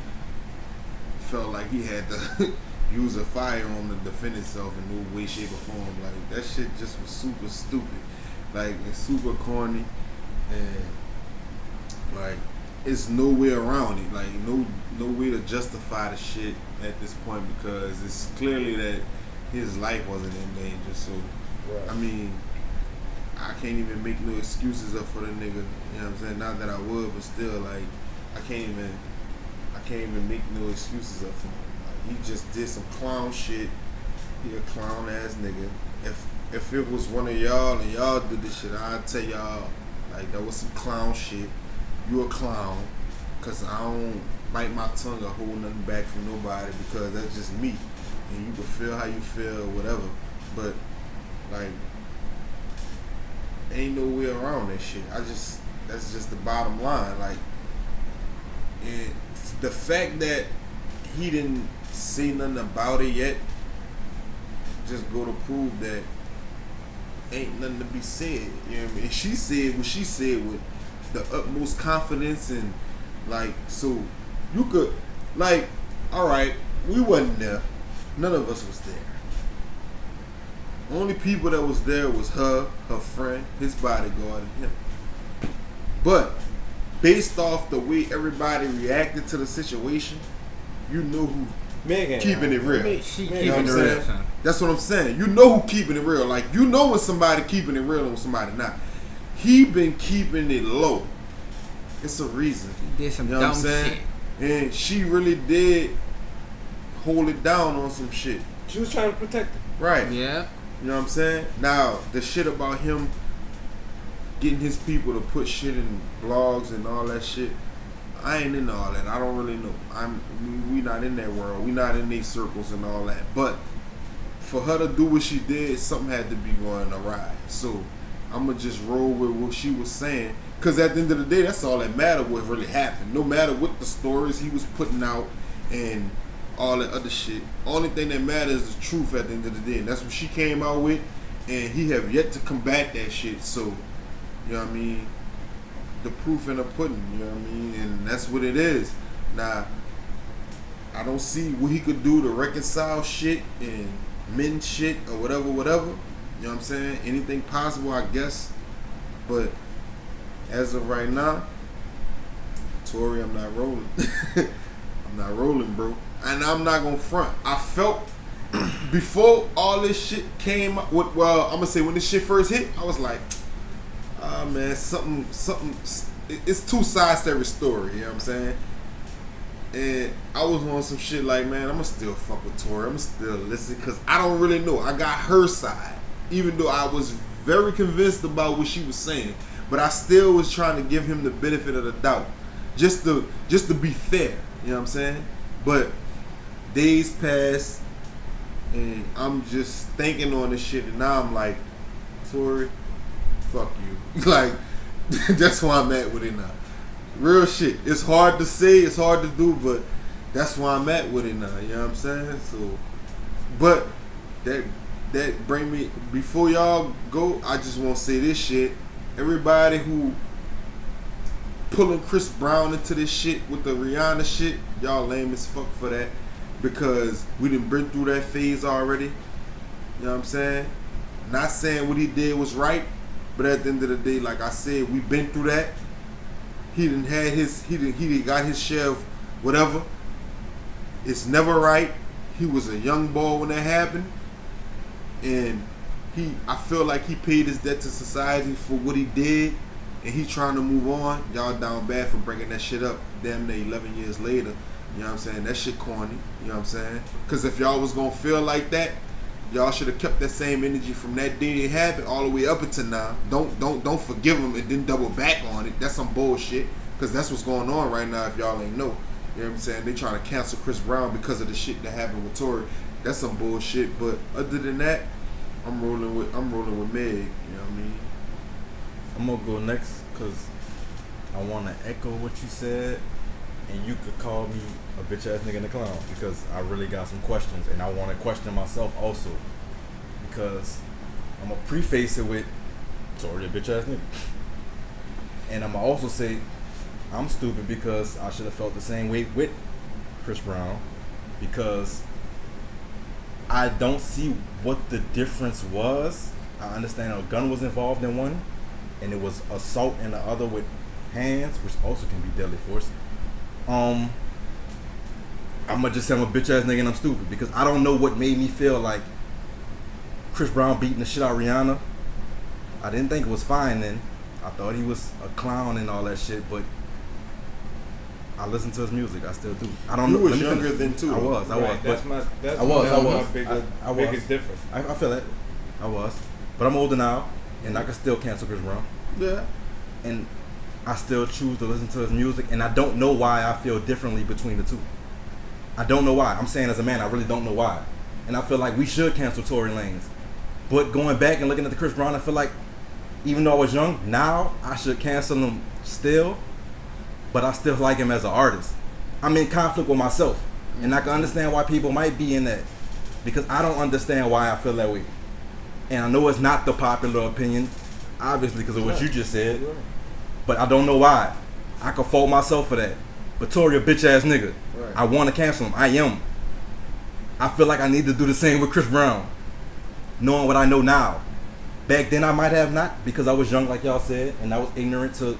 felt like he had to use a firearm to defend himself in no way, shape, or form. Like, that shit just was super stupid. Like, it's super corny, and like, it's no way around it. Like, no way to justify the shit at this point, because it's clearly that his life wasn't in danger. So, right. I mean, I can't even make no excuses up for the nigga. You know what I'm saying? Not that I would, but still, like, I can't even make no excuses up for him. Like, he just did some clown shit. He a clown ass nigga. If it was one of y'all and y'all did this shit, I'd tell y'all, like, that was some clown shit. You a clown, cause I don't bite my tongue or hold nothing back from nobody, because that's just me. And you can feel how you feel or whatever. But, like, ain't no way around that shit. That's just the bottom line. Like, and the fact that he didn't say nothing about it yet just go to prove that ain't nothing to be said. You know what I mean? And she said what she said with the utmost confidence and like, so you could like, all right, we wasn't there. None of us was there. Only people that was there was her friend, his bodyguard, and him. But based off the way everybody reacted to the situation, you know who Megan keeping it real. She You know keeping what I'm it saying? real, son. That's what I'm saying. You know who keeping it real. Like, you know when somebody keeping it real and when somebody not. He been keeping it low. It's a reason. He did some You know what I'm dumb saying? shit. And she really did hold it down on some shit. She was trying to protect him. Right. Yeah. You know what I'm saying? Now, the shit about him getting his people to put shit in blogs and all that shit, I ain't into all that. I don't really know. We not in that world. We not in these circles and all that. But for her to do what she did, something had to be going awry. So I'm going to just roll with what she was saying. Because at the end of the day, that's all that mattered, what really happened. No matter what the stories he was putting out and all that other shit. Only thing that matters is the truth at the end of the day. And that's what she came out with. And he have yet to combat that shit. So, you know what I mean? The proof in the pudding, you know what I mean? And that's what it is. Now, I don't see what he could do to reconcile shit and mend shit or whatever. You know what I'm saying? Anything possible, I guess. But as of right now, Tory, I'm not rolling. I'm not rolling, bro. And I'm not gonna front. I felt before all this shit came up, well, I'm gonna say when this shit first hit, I was like, ah, man, something. It's two sides to every story. You know what I'm saying? And I was on some shit like, man, I'm gonna still fuck with Tory. I'm gonna still listen because I don't really know. I got her side, even though I was very convinced about what she was saying, but I still was trying to give him the benefit of the doubt, just to be fair. You know what I'm saying? But days passed, and I'm just thinking on this shit, and now I'm like, Tory, fuck you. Like, that's where I'm at with it now. Real shit. It's hard to say, it's hard to do, but that's where I'm at with it now. You know what I'm saying? So, but that bring me, before y'all go, I just want to say this shit. Everybody who pulling Chris Brown into this shit with the Rihanna shit, y'all lame as fuck for that, because we done been through that phase already. You know what I'm saying? Not saying what he did was right, but at the end of the day, like I said, we been through that. He done got his share of whatever. It's never right. He was a young boy when that happened, and I feel like he paid his debt to society for what he did, and he trying to move on. Y'all down bad for bringing that shit up damn near 11 years later. You know what I'm saying? That shit corny. You know what I'm saying? Because if y'all was going to feel like that, y'all should have kept that same energy from that day it happened all the way up until now. Don't forgive him and then double back on it. That's some bullshit. Because that's what's going on right now if y'all ain't know. You know what I'm saying? They trying to cancel Chris Brown because of the shit that happened with Tory. That's some bullshit. But other than that, I'm rolling with Meg. You know what I mean? I'm gonna go next because I want to echo what you said, and you could call me a bitch ass nigga and a clown because I really got some questions, and I want to question myself also because I'm gonna preface it with Tory a bitch ass nigga, and I'm gonna also say I'm stupid because I should have felt the same way with Chris Brown because I don't see what the difference was. I understand a gun was involved in one, and it was assault in the other with hands, which also can be deadly force. I'm gonna just say I'm a bitch ass nigga and I'm stupid because I don't know what made me feel like Chris Brown beating the shit out of Rihanna. I didn't think it was fine then. I thought he was a clown and all that shit, but I listen to his music. I still do. I don't know. You was younger then too. I was. Right, But that's I was. my biggest difference. I feel it. I was. But I'm older now, and I can still cancel Chris Brown. Yeah. And I still choose to listen to his music, and I don't know why I feel differently between the two. I don't know why. I'm saying as a man, I really don't know why. And I feel like we should cancel Tory Lanez. But going back and looking at the Chris Brown, I feel like even though I was young, now I should cancel him still. But I still like him as an artist. I'm in conflict with myself. And I can understand why people might be in that. Because I don't understand why I feel that way. And I know it's not the popular opinion, obviously, because of what you just said. But I don't know why. I could fault myself for that. But Tory a bitch ass nigga. Right. I want to cancel him. I am. I feel like I need to do the same with Chris Brown. Knowing what I know now. Back then I might have not, because I was young like y'all said, and I was ignorant to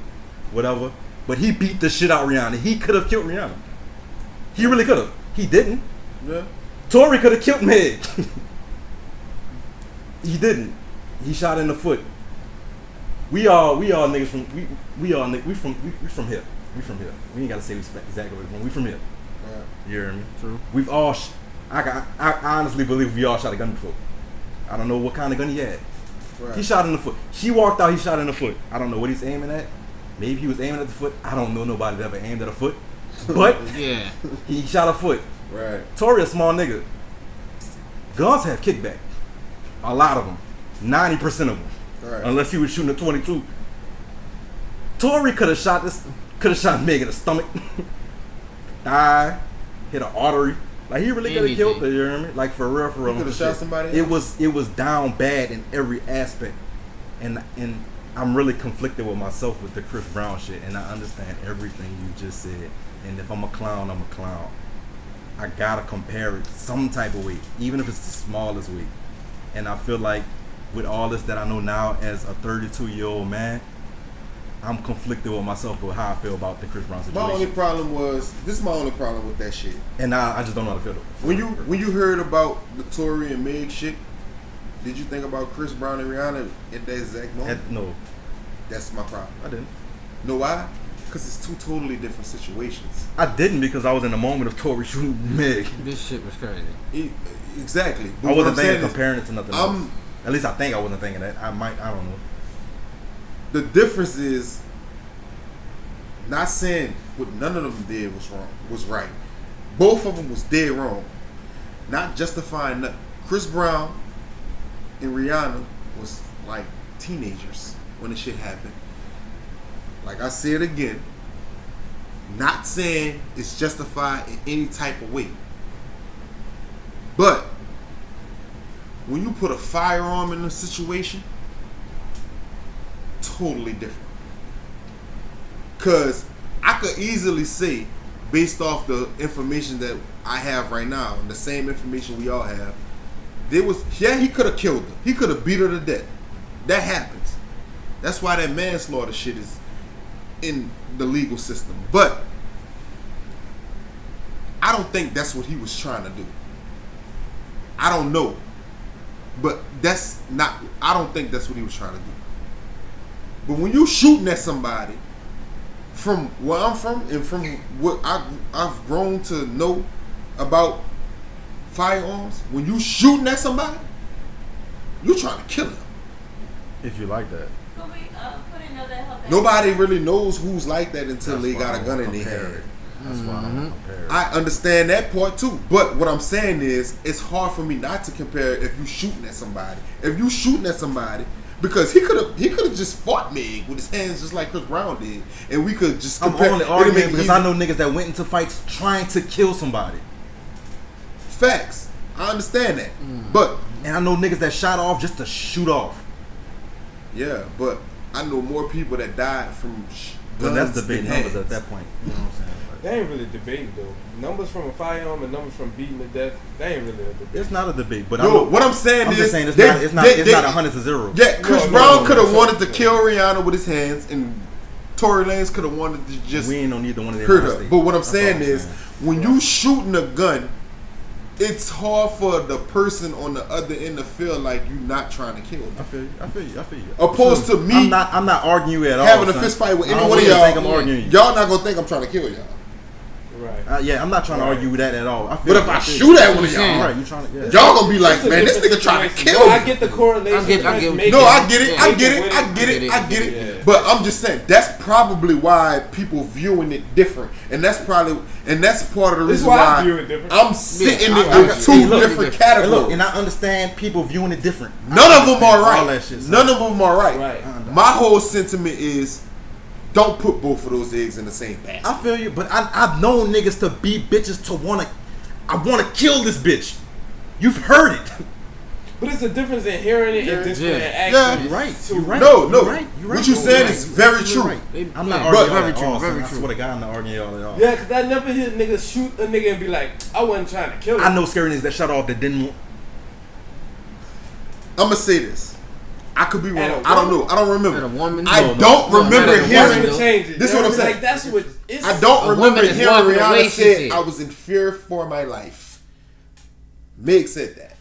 whatever. But he beat the shit out of Rihanna. He could have killed Rihanna. He really could have. He didn't. Yeah. Tory could have killed Meg. He didn't. He shot in the foot. We all niggas from we from here. We from here. We ain't gotta say exactly where we from. We from here. Right. You hear me? True. We've all. I honestly believe we all shot a gun before. I don't know what kind of gun he had. Right. He shot in the foot. She walked out. He shot in the foot. I don't know what he's aiming at. Maybe he was aiming at the foot. I don't know nobody that ever aimed at a foot. But Yeah. he shot a foot. Right. Tory a small nigga. Guns have kickback. A lot of them. 90% of them. Right. Unless he was shooting a 22. Tory could have shot Meg in the stomach. Thigh. Hit an artery. Like he really could have killed her, you hear me? Like for real, for real. He could have shot somebody else. It was down bad in every aspect. And I'm really conflicted with myself with the Chris Brown shit, and I understand everything you just said. And if I'm a clown, I'm a clown. I gotta compare it some type of way, even if it's the smallest way. And I feel like with all this that I know now as a 32-year-old man, I'm conflicted with myself with how I feel about the Chris Brown situation. My only problem was, this is my only problem with that shit. And now I just don't know how to feel. When you heard about the Tory and Meg shit, did you think about Chris Brown and Rihanna at that exact moment? No, That's my problem. I didn't. Know why? Because it's two totally different situations. I didn't because I was in the moment of Tory shooting Meg. This shit was crazy. Exactly. I wasn't thinking comparing it to nothing else. I'm, At least I think I wasn't thinking that. I don't know. the difference is, not saying what none of them did was wrong, was right. Both of them was dead wrong. Not justifying nothing. Chris Brown and Rihanna was like teenagers when the shit happened. Like I said again, not saying it's justified in any type of way. But when you put a firearm in a situation, totally different. Cause I could easily say, based off the information that I have right now, and the same information we all have, he could have killed her. He could have beat her to death. That happens. That's why that manslaughter shit is in the legal system. But I don't think that's what he was trying to do. I don't know. But I don't think that's what he was trying to do. But when you shooting at somebody, from where I'm from and from what I've grown to know about firearms, when you shooting at somebody, you trying to kill them. If you like that. Could we put another help? Nobody really knows who's like that until they got a gun in their hand. That's why I don't compare it. I understand that part too, but what I'm saying is, it's hard for me not to compare if you shooting at somebody. If you shooting at somebody, because he could have just fought Meg with his hands just like Chris Brown did, and we could just compare. I'm only arguing because I know niggas that went into fights trying to kill somebody. Facts. I understand that, but And I know niggas that shot off just to shoot off. yeah, but I know more people that died from But guns that's debating than numbers hands. at that point. You know what I'm saying? Like, They ain't really debating though. Numbers from a firearm and numbers from beating to death, they ain't really a debate. it's not a debate, but No, what I'm saying I'm is, just saying it's they- not they- 100 to 0. Yeah, Chris No, Brown no, could have no, wanted to no. kill Rihanna with his hands, and Tory Lanez could have wanted to just We ain't on either one of them. hurt her. honestly. But what I'm That's saying all is, when you shooting a gun, it's hard for the person on the other end to feel like you not trying to kill I them. feel you. Opposed to me I'm not arguing you at all. having a son. fist fight with I any don't one of even y'all. think I'm arguing you. Y'all not gonna think I'm trying to kill y'all. Right. Yeah, I'm not trying to Right. argue that at all. But if I shoot at one of Yeah. y'all, right, you trying to? Yeah. y'all gonna be like, It's a man, this different nigga trying to situation. kill No, I me. get the correlation. I get Make No, I get yeah, it. I make get it. with I get it. I get Yeah. it. But I'm just saying that's probably why people viewing it different, and that's part of the This reason is why I why view it different. I'm sitting I it got with you. two Hey, look, different And categories. look, and I understand people viewing it different. None of them are All that right. shit, son. None of them are right. Right. My whole sentiment is, don't put both of those eggs in the same basket. I feel you, but I've known niggas to beat bitches to I wanna kill this bitch. You've heard it. But it's a difference in hearing it and discipline and action. Yeah. You're right. So- You're right. No, You're right. what you said is very true. Right. I'm not Yeah, arguing very y'all at true, all. very I true. swear to God, I'm not arguing y'all at all. Yeah, because I never hear niggas shoot a nigga and be like, I wasn't trying to kill him. I know scary niggas that shut off that didn't. I'm gonna say this. I could be At wrong. a I don't woman? know. I don't remember. At a woman? I No, don't no. remember At a That's hearing. what changes. This is what I'm saying. Like, that's what it's. I don't A remember woman is hearing walking Rihanna away, she say said. I was in fear for my life. Meg said that.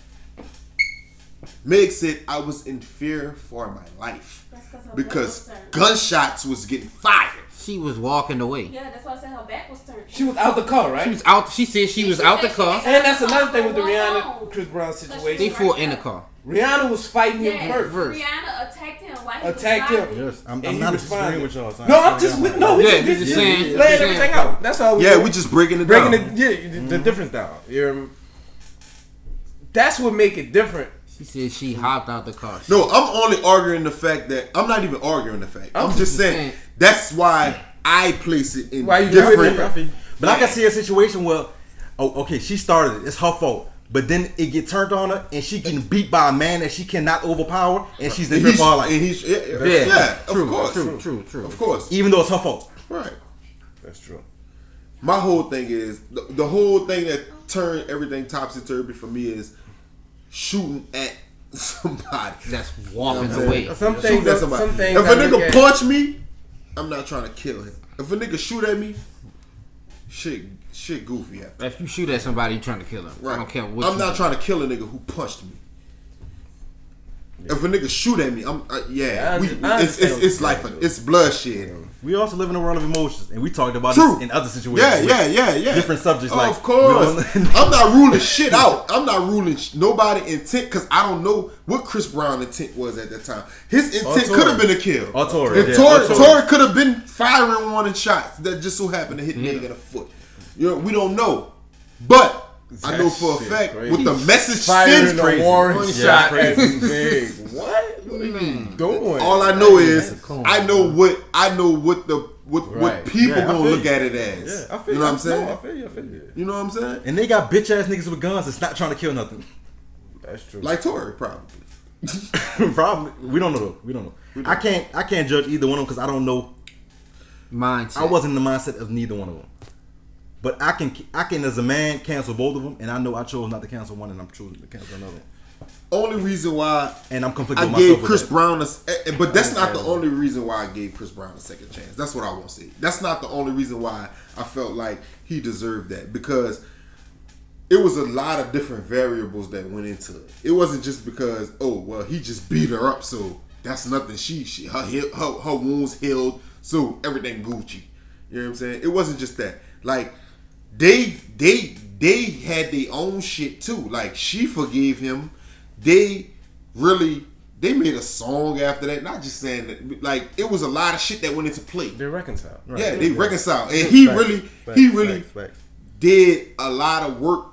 Meg said I was in fear for my life That's her back because was turned. gunshots was getting fired. She was walking away. Yeah, that's why I said her back was turned. She was out the car, right? She was out. She said she was out the car. And that's another thing with the Rihanna Chris Brown They situation. fought in the car. Rihanna was fighting him Yeah, first. First. Rihanna attacked him while he Attacked was him. driving. Yes, I'm And he not responded. disagreeing with y'all. No, I'm just we Yeah, just, just saying- laying just everything saying. out. That's all. Yeah, we just breaking it breaking down. the difference down. That's what make it different. She said she hopped out the car. No, I'm only arguing the fact that I'm not even arguing the fact. I'm just saying saying. that's why I place it in Why you different. But I can see a situation where, oh, okay, she started it. It's her fault. But then it get turned on her, and she getting beat by a man that she cannot overpower, and she's in fear for her life. Of course, True. of course, Even though it's her fault. right. That's true. My whole thing is the whole thing that turned everything topsy turvy for me is shooting at somebody. That's walking You know what I'm away. saying? Some Shooting things, at somebody. some things. If a I look nigga at- punch me, I'm not trying to kill him. If a nigga shoot at me, shit goofy after. If you shoot at somebody, you trying to kill them. Right. I don't care what. I'm you not do. trying to kill a nigga who punched me. If a nigga shoot at me, it's life. It's bloodshed. We also live in a world of emotions, and we talked about True. this in other situations. Yeah. Different subjects, like of course. we don't- I'm not ruling shit out. I'm not ruling nobody intent because I don't know what Chris Brown intent was at that time. His intent Tory. could have been a kill. Or Tory, And yeah. Tory, Or Tory. Tory could have been firing warning shots that just so happened to hit nigga in the foot. You know, we don't know, but I know for a shit fact crazy. with the message Firing sends a crazy. warning Yeah, shot that's at Big. What? What are you doing? All I know is That's a cool I know what Right. people Yeah, I gonna feel look you. at it as. Yeah, I feel you know what I'm No, saying? I feel you. You know what I'm saying? And they got bitch ass niggas with guns that's not trying to kill nothing. That's true. Like Tory, probably. Probably. We don't know though. We don't know. I can't judge either one of them because I don't know. Mindset. I wasn't in the mindset of neither one of them. But I can as a man cancel both of them, and I know I chose not to cancel one, and I'm choosing to cancel another. Only reason why And I'm conflicted I with myself gave with Chris that. Brown but that's not the only reason why I gave Chris Brown a second chance. That's what I want to say. That's not the only reason why I felt like he deserved that, because it was a lot of different variables that went into it. It wasn't just because he just beat her up, so that's nothing. Her wounds healed, so everything Gucci. You know what I'm saying? It wasn't just that. Like they had their own shit too. Like she forgave him. They made a song after that. Not just saying that. Like it was a lot of shit that went into play. They're reconciled. Right. Yeah, they reconciled, and he really Facts. did a lot of work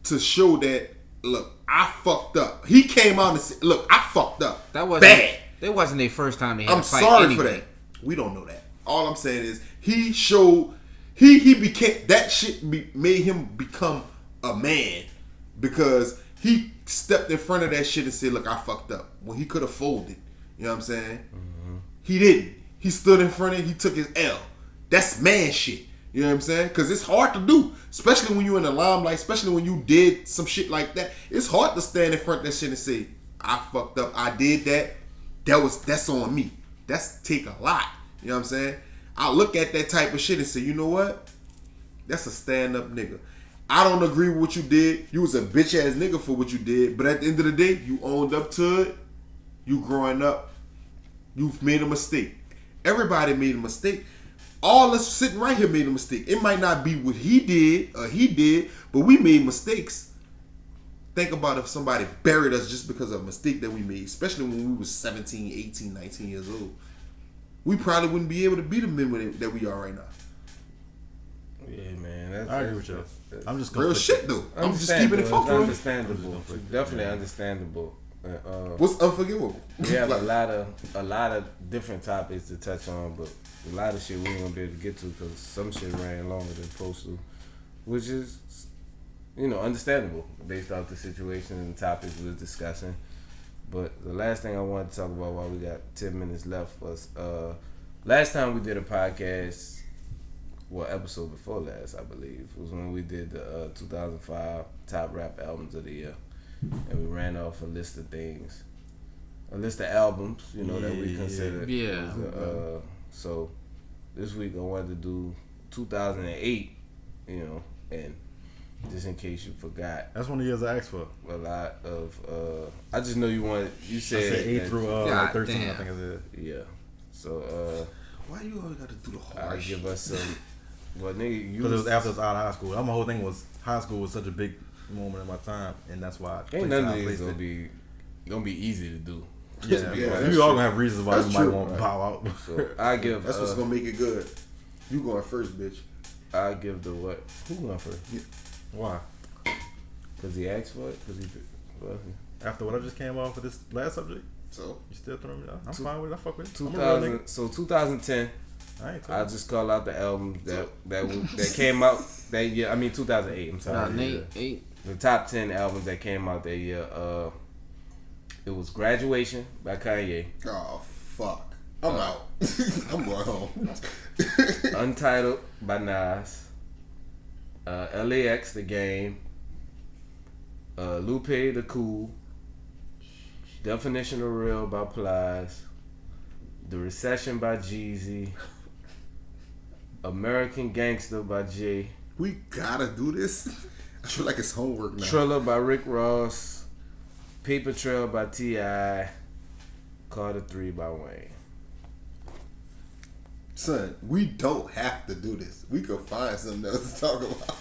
to show that. Look, I fucked up. He came out and said, "Look, I fucked up. That wasn't bad. That wasn't their first time they had I'm a fight. sorry anyway. for that. We don't know that. All I'm saying is he showed he became that shit made him become a man because he stepped in front of that shit and said, "Look, I fucked up." When he could have folded, you know what I'm saying? He didn't. He stood in front of it. He took his L. That's man shit. You know what I'm saying? Because it's hard to do, especially when you're in the limelight, especially when you did some shit like that. It's hard to stand in front of that shit and say, "I fucked up. I did that. That's on me." That's take a lot. You know what I'm saying? I look at that type of shit and say, you know what? That's a stand-up nigga. I don't agree with what you did. You was a bitch-ass nigga for what you did. But at the end of the day, you owned up to it. You growing up. You've made a mistake. Everybody made a mistake. All us sitting right here made a mistake. It might not be what he did, but we made mistakes. Think about if somebody buried us just because of a mistake that we made, especially when we was 17, 18, 19 years old. We probably wouldn't be able to be the men that we are right now. Yeah, man. I agree with you. I'm just Real conflicted. shit though. I'm just keeping it It's functional. understandable. It's definitely understandable. What's unforgivable? We have a lot of different topics to touch on, but a lot of shit we ain't gonna be able to get to because some shit ran longer than supposed to, which is understandable based off the situation and the topics we was discussing. But the last thing I wanted to talk about while we got 10 minutes left was last time we did a podcast, episode before last, I believe, was when we did the 2005 top rap albums of the year. And we ran off a list of things. A list of albums, that we considered. Yeah. So this week I wanted to do 2008, and just in case you forgot. That's one of the years I asked for. A lot of, I just know you said. I said 8 through 13, damn. I think I said. Yeah. So, why you always got to do the I'll hard shit? give us some, nigga, Because it was after I was out of high school. My whole thing was high school was such a big moment in my time, and that's why ain't none of these gonna be easy to do. Yeah, Yeah, you all gonna have reasons why That's you might true, want to bow out. So I give, That's what's gonna make it good. You going first, bitch. I give the what? Who going first? Why? Cause he asked for it. After what I just came off with this last subject, So you still throwing me out? I'm fine with it. I fuck with it. 2000. So 2010. I ain't I talking. just call out the albums that came out that year. I mean 2008. I'm sorry. 2008. The top 10 albums that came out that year. It was Graduation by Kanye, oh fuck, I'm out. I'm going home. Untitled by Nas, LAX The Game, Lupe The Cool, Definition of Real by Plies, The Recession by Jeezy, American Gangster by Jay, We gotta do this. I feel like it's homework now. Triller by Rick Ross, Paper Trail by T.I., Carter 3 by Wayne. Son, we don't have to do this. We could find something else to talk about.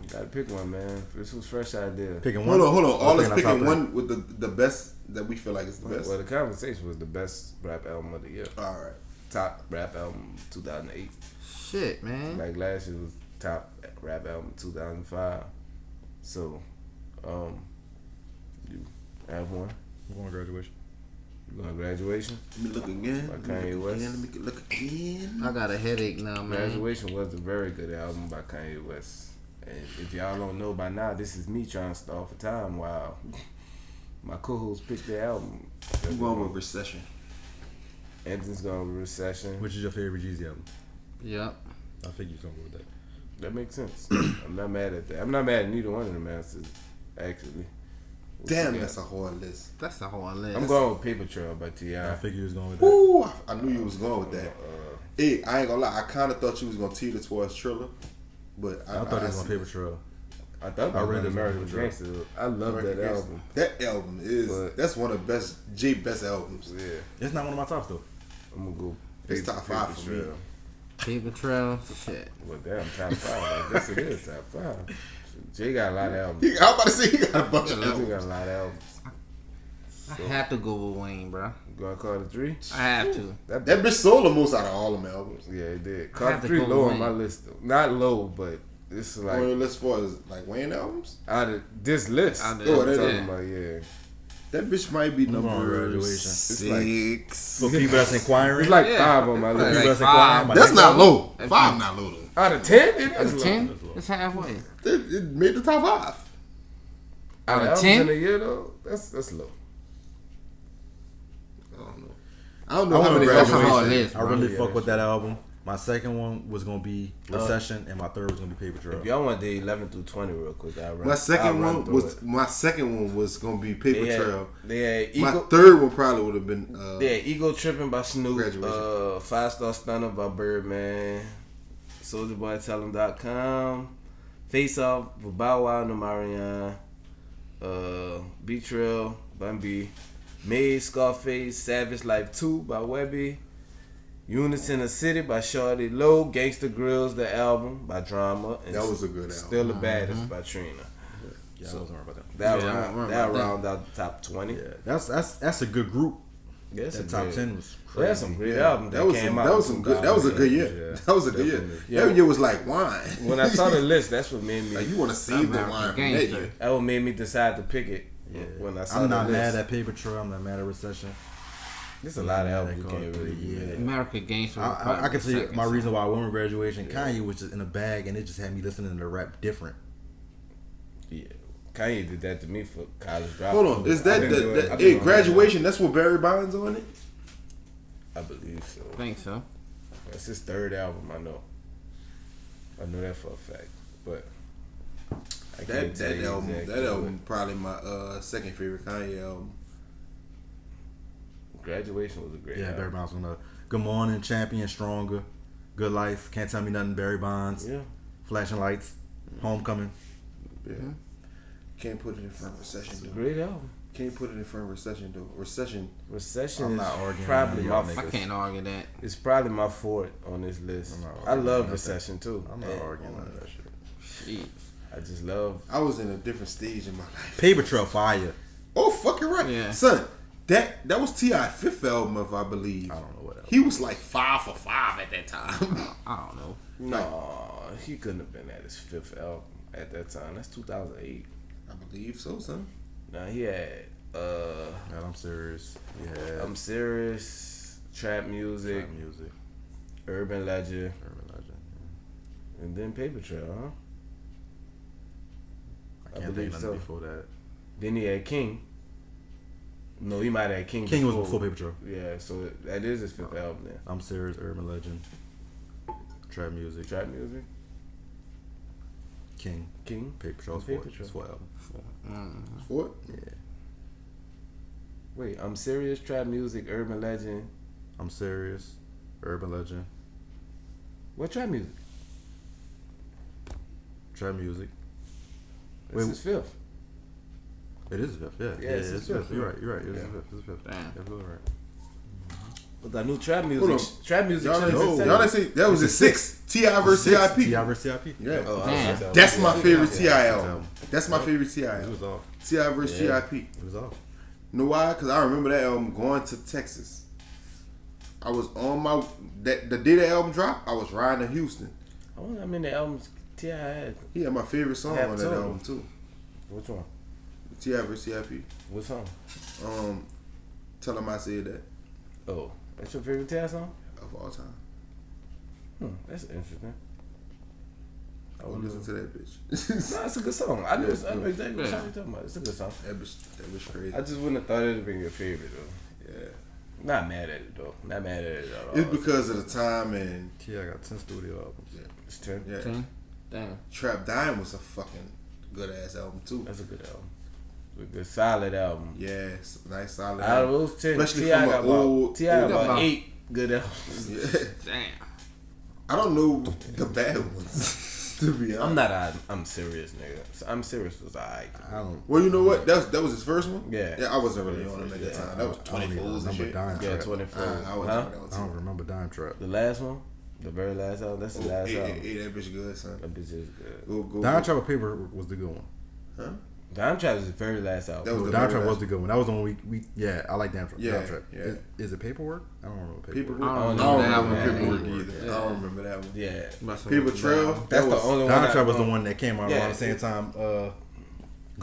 You gotta pick one, man. This was fresh idea. Picking one. Hold on. All Okay, us now top picking three. one with the best that we feel like is the best. Well, the conversation was the best rap album of the year. All right. Top rap album 2008. Shit, man. Like last year was top rap album 2005. So, you have one. I'm going to graduation. You going to Graduation? Let me look again. By Let me Kanye look West. again. Let me look again. I got a headache now, man. Graduation was a very good album by Kanye West. And if y'all don't know by now, this is me trying to stall for time while my co-host picked the album. I'm going with Recession. Anthony's going with Recession. Which is your favorite Jeezy album? Yep. I think you're going to go with that. That makes sense. I'm not mad at that. I'm not mad at neither one of them answers, actually. Damn, that's a hard list. That's the whole list. I'm going with Paper Trail by T.I. I figured you was going with that. Ooh, I knew you was going with that. Hey, I ain't gonna lie. I kind of thought you was gonna teeter towards Triller, but I thought it was on Paper Trail. I thought I I read read it American on Gangster. I love that album. That album is But- that's one of the best best albums. Yeah, It's not one of my tops, though. I'm gonna go. It's top five for me. Paper Trail. Shit. Well, damn, top 5. I guess it is top 5. Jay got a lot of albums. I'm about to say he got a bunch of Jay got albums. a lot of albums. I have to go with Wayne, bro. You gonna call it 3? I have to. That bitch sold the most out of all them albums. Yeah, it did. I Call have it to 3 go low with on my Wayne. list. Though. Not low, but it's On like your list for is like Wayne albums. out of this list. Out of Oh, I'm that talking is. about, yeah. That bitch might be going number Graduation. 6. For people that's inquiring, It's like Yeah. 5 on my Like list. people that's 5. inquiring, my That's next not album- low. 5 not low though. Out of 10? It Out is of low. 10? It's halfway. It made the top 5. Out of Out of 10 10? in a year though, that's low. I don't know I how many wanna That's a graduations. hard list, I bro. really Yeah, fuck that's with that album. My second one was gonna be Recession, and my third was gonna be Paper Trail. If y'all want the 11 through 20 real quick, I'll run. My second I'll run one through was it. gonna be Paper Trail. They had My Ego. third one probably would have been They had Ego Tripping by Snoop. Graduation. 5-Star Stunner by Birdman. SouljaBoyTellHim.com. Face Off with Bow Wow and Marion. Betrayal by B. Maze, Scarface, Savage Life 2 by Webby. Units in the City by Shawty Low. Gangsta Grills, the album by Drama. And That was a good album. Still the Baddest by Trina. Yeah, I wasn't worried about that. That Yeah, I round, remember that that. round out the top 20. Yeah, that's a good group. Yeah, it's That a top great- 10 was Well, crazy. that's some great Yeah, albums that came out. That was some good. That was a good year. Yeah, That was a good year. definitely. Yeah. That year was like wine. When I saw the list, that's what made me. Like you want to save the American wine from that Gangster. year. That what made me decide to pick it. Yeah. When I saw I'm the not list. mad at Paper Trail. I'm not mad at Recession. There's a lot of albums you Yeah. can't really be mad at. American Gangster. I can tell you my reason why I went with Graduation. Kanye was just in a bag, and it just had me listening to rap different. Yeah, Kanye did that to me for college dropout. Hold on, is that Graduation? That's what Barry Bonds on it. I believe so. I think so. That's his third album. I know that for a fact. But I can't tell That you album, exactly that album, probably my second favorite Kanye album. Graduation was a great album. Barry Bonds on the Good Morning, Champion, Stronger, Good Life, Can't Tell Me Nothing, Barry Bonds, Yeah. Flashing Lights, Homecoming. Yeah. Can't put it in front of Recession, It's a though. great album. Can't put it in front of Recession, though. Recession. Recession I'm is not arguing probably with my. y'all I niggas. can't argue that. It's probably my fourth on this list. I'm not I arguing love nothing. Recession too. I'm not And arguing on that shit. Shit. I just love. I was in a different stage in my life. Paper Trail Fire. Oh, fucking right. Yeah. Son, that was T.I. fifth album, if I believe. I don't know what else. He was like 5 for 5 at that time. I don't know. No, he couldn't have been at his fifth album at that time. That's 2008. I believe so, son. Now he had God, I'm serious. Yeah. I'm Serious, Trap Music, Trap music. Urban Legend, Urban Legend. and then Paper Trail, huh? I can't believe think nothing so. before that. Then he had King. No, he might have had King. King was before Paper Trail. Yeah, so that is his fifth album then. I'm serious. Urban Legend. Trap music. Trap Music, King. King, Paper Trail. Paper It's Trail. four album. What? Yeah. Wait, I'm Serious, Trap Music, Urban Legend. I'm serious. Urban Legend. What Trap Music? Trap music. This Wait, is fifth. It is the fifth. Yeah. Yeah, it's it's the fifth. fifth. You're right. You're right. It's Yeah. the fifth. It's the fifth. Damn. You're absolutely right. But I knew Trap Hold Music. Trap Music. Y'all should've been didn't second. say that was his 6th T.I. versus C.I.P. T.I. versus C.I.P. Yeah. Oh, Damn. That's my favorite Yeah. T.I. album. That's my favorite T.I. It album. was off. T.I. versus Yeah. C.I.P. It was off. You know why? Because I remember that album going to Texas. I was on my... The day that album dropped, I was riding to Houston. I wonder how many albums T.I. had. He had my favorite song Have on that two. album, too. Which one? T.I. versus C.I.P. What song? Tell him I said that Oh, that's your favorite T.I. song? of all time. That's interesting. I would listen to that bitch. No, it's a good song. I know Yeah, exactly what song yeah. you're talking about. It's a good song. That bitch crazy. I just wouldn't have thought it'd have been your favorite though. Yeah. Not mad at it though. Not mad at it at all. It's because of the time and T.I. got 10 studio albums. It's 10. yeah. 10? Damn. Trap Dime was a fucking good ass album too. That's a good album. It's a good solid album. Yeah, it's a nice solid Out of album. those 10, Especially T.I. from got an old- about, T.I. old- about 8 good albums. Yeah. Damn. I don't know the bad ones. To be honest. I'm serious, nigga. So I'm serious was alright. I don't. Well, you know what? That was his first one. Yeah. Yeah, I wasn't really on him at the Yeah. time. That was I don't even 24s and remember shit. Dime Yeah, Trap. 24. I wasn't Huh? on that one I don't too. remember Dime Trap. The last one? The very last album? That's the last album. Hey, that bitch good, son. That bitch is good. Go. Dime Trap or Paper was the good one. Huh? Dime Trap is the very last album. That was the Dime very Trap was last- the good one. That was the one we yeah, I like Dime Trap. Yeah, Dime Trap. yeah. Is it Paperwork? I don't remember Paperwork. Paperwork. I don't I don't remember that remember one. Paperwork either. Yeah. I don't remember that one. Yeah. Paper Trail. That's That the was only one. Dime I- Trap was the one that came out Yeah. around the same time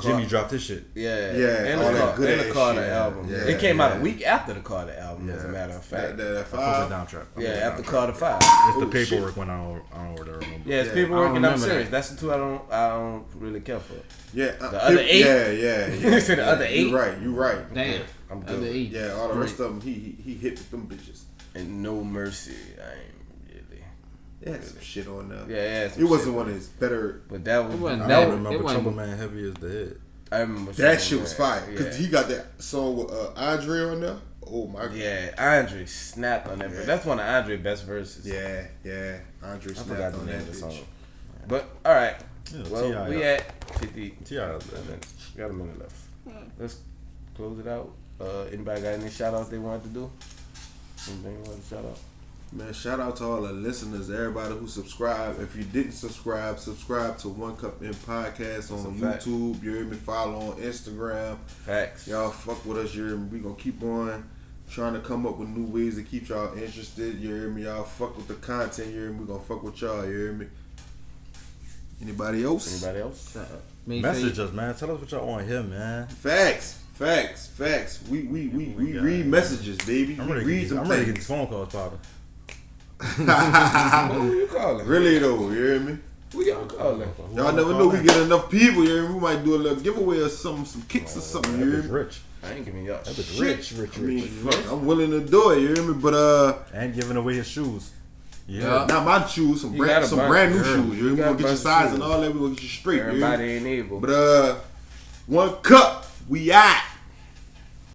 Jimmy dropped his shit. Yeah, Yeah, and all the, that good and the ass Carter shit. album. Yeah, It came out a yeah. week after the Carter album, as a Yeah. matter of fact. That I fuck with five. Dime Trap. I Yeah, fuck with after Dime Carter 5. Trap. It's Oh, the Paperwork shit. when I don't really remember. Yeah, it's Yeah. Paperwork I and don't I'm remember serious. that. That's the two I don't really care for. Yeah, The other 8? Yeah. You said the other 8? You right. Damn. I'm Other good. 8. Yeah, all the rest of them, he hit with them bitches. And No Mercy, I ain't really. They had some shit on there. Yeah, It wasn't one of his better. But that was It wasn't I that. don't It remember wasn't- Trouble Man Heavy as the Head. I remember That shit was fire Yeah. because he got that song with Andre on there. Oh my god. Yeah, Andre snapped on that. Yeah. That's one of Andre's best verses. Yeah. Andre I snapped forgot the on name that of the bitch. song. But all right, Yeah, well T.I. we at 50. T.I. Got a minute left. Let's close it out. Anybody got any shout outs they wanted to do? Anything you want to shout out? Man, shout out to all the listeners, everybody who subscribed. If you didn't subscribe to One Cup In Podcast on That's a fact. YouTube. You hear me? Follow on Instagram. Facts. Y'all fuck with us. You hear me? We gonna keep on trying to come up with new ways to keep y'all interested. You hear me? Y'all fuck with the content. You hear me? We gonna fuck with y'all. You hear me? Anybody else? Anybody else? Message us, man. Tell us what y'all want to hear, man. Facts. We read messages, baby. I'm We ready, read them to get things. these phone calls popping. Who you calling? Really though, you hear me? Who y'all calling? Y'all never know. We get enough people. You hear me? We might do a little giveaway or something, some kicks or something. You hear me? Rich. I ain't giving y'all That was shit. rich. I mean, fuck, I'm willing to do it. You hear me? But and giving away his shoes. Yeah. not my shoes. Some You got a brand new bunch. shoes. You hear me? We got gonna a get your bunch of size shoes. and all that. We gonna get you straight. You hear me? Everybody ain't able. But one cup. We out.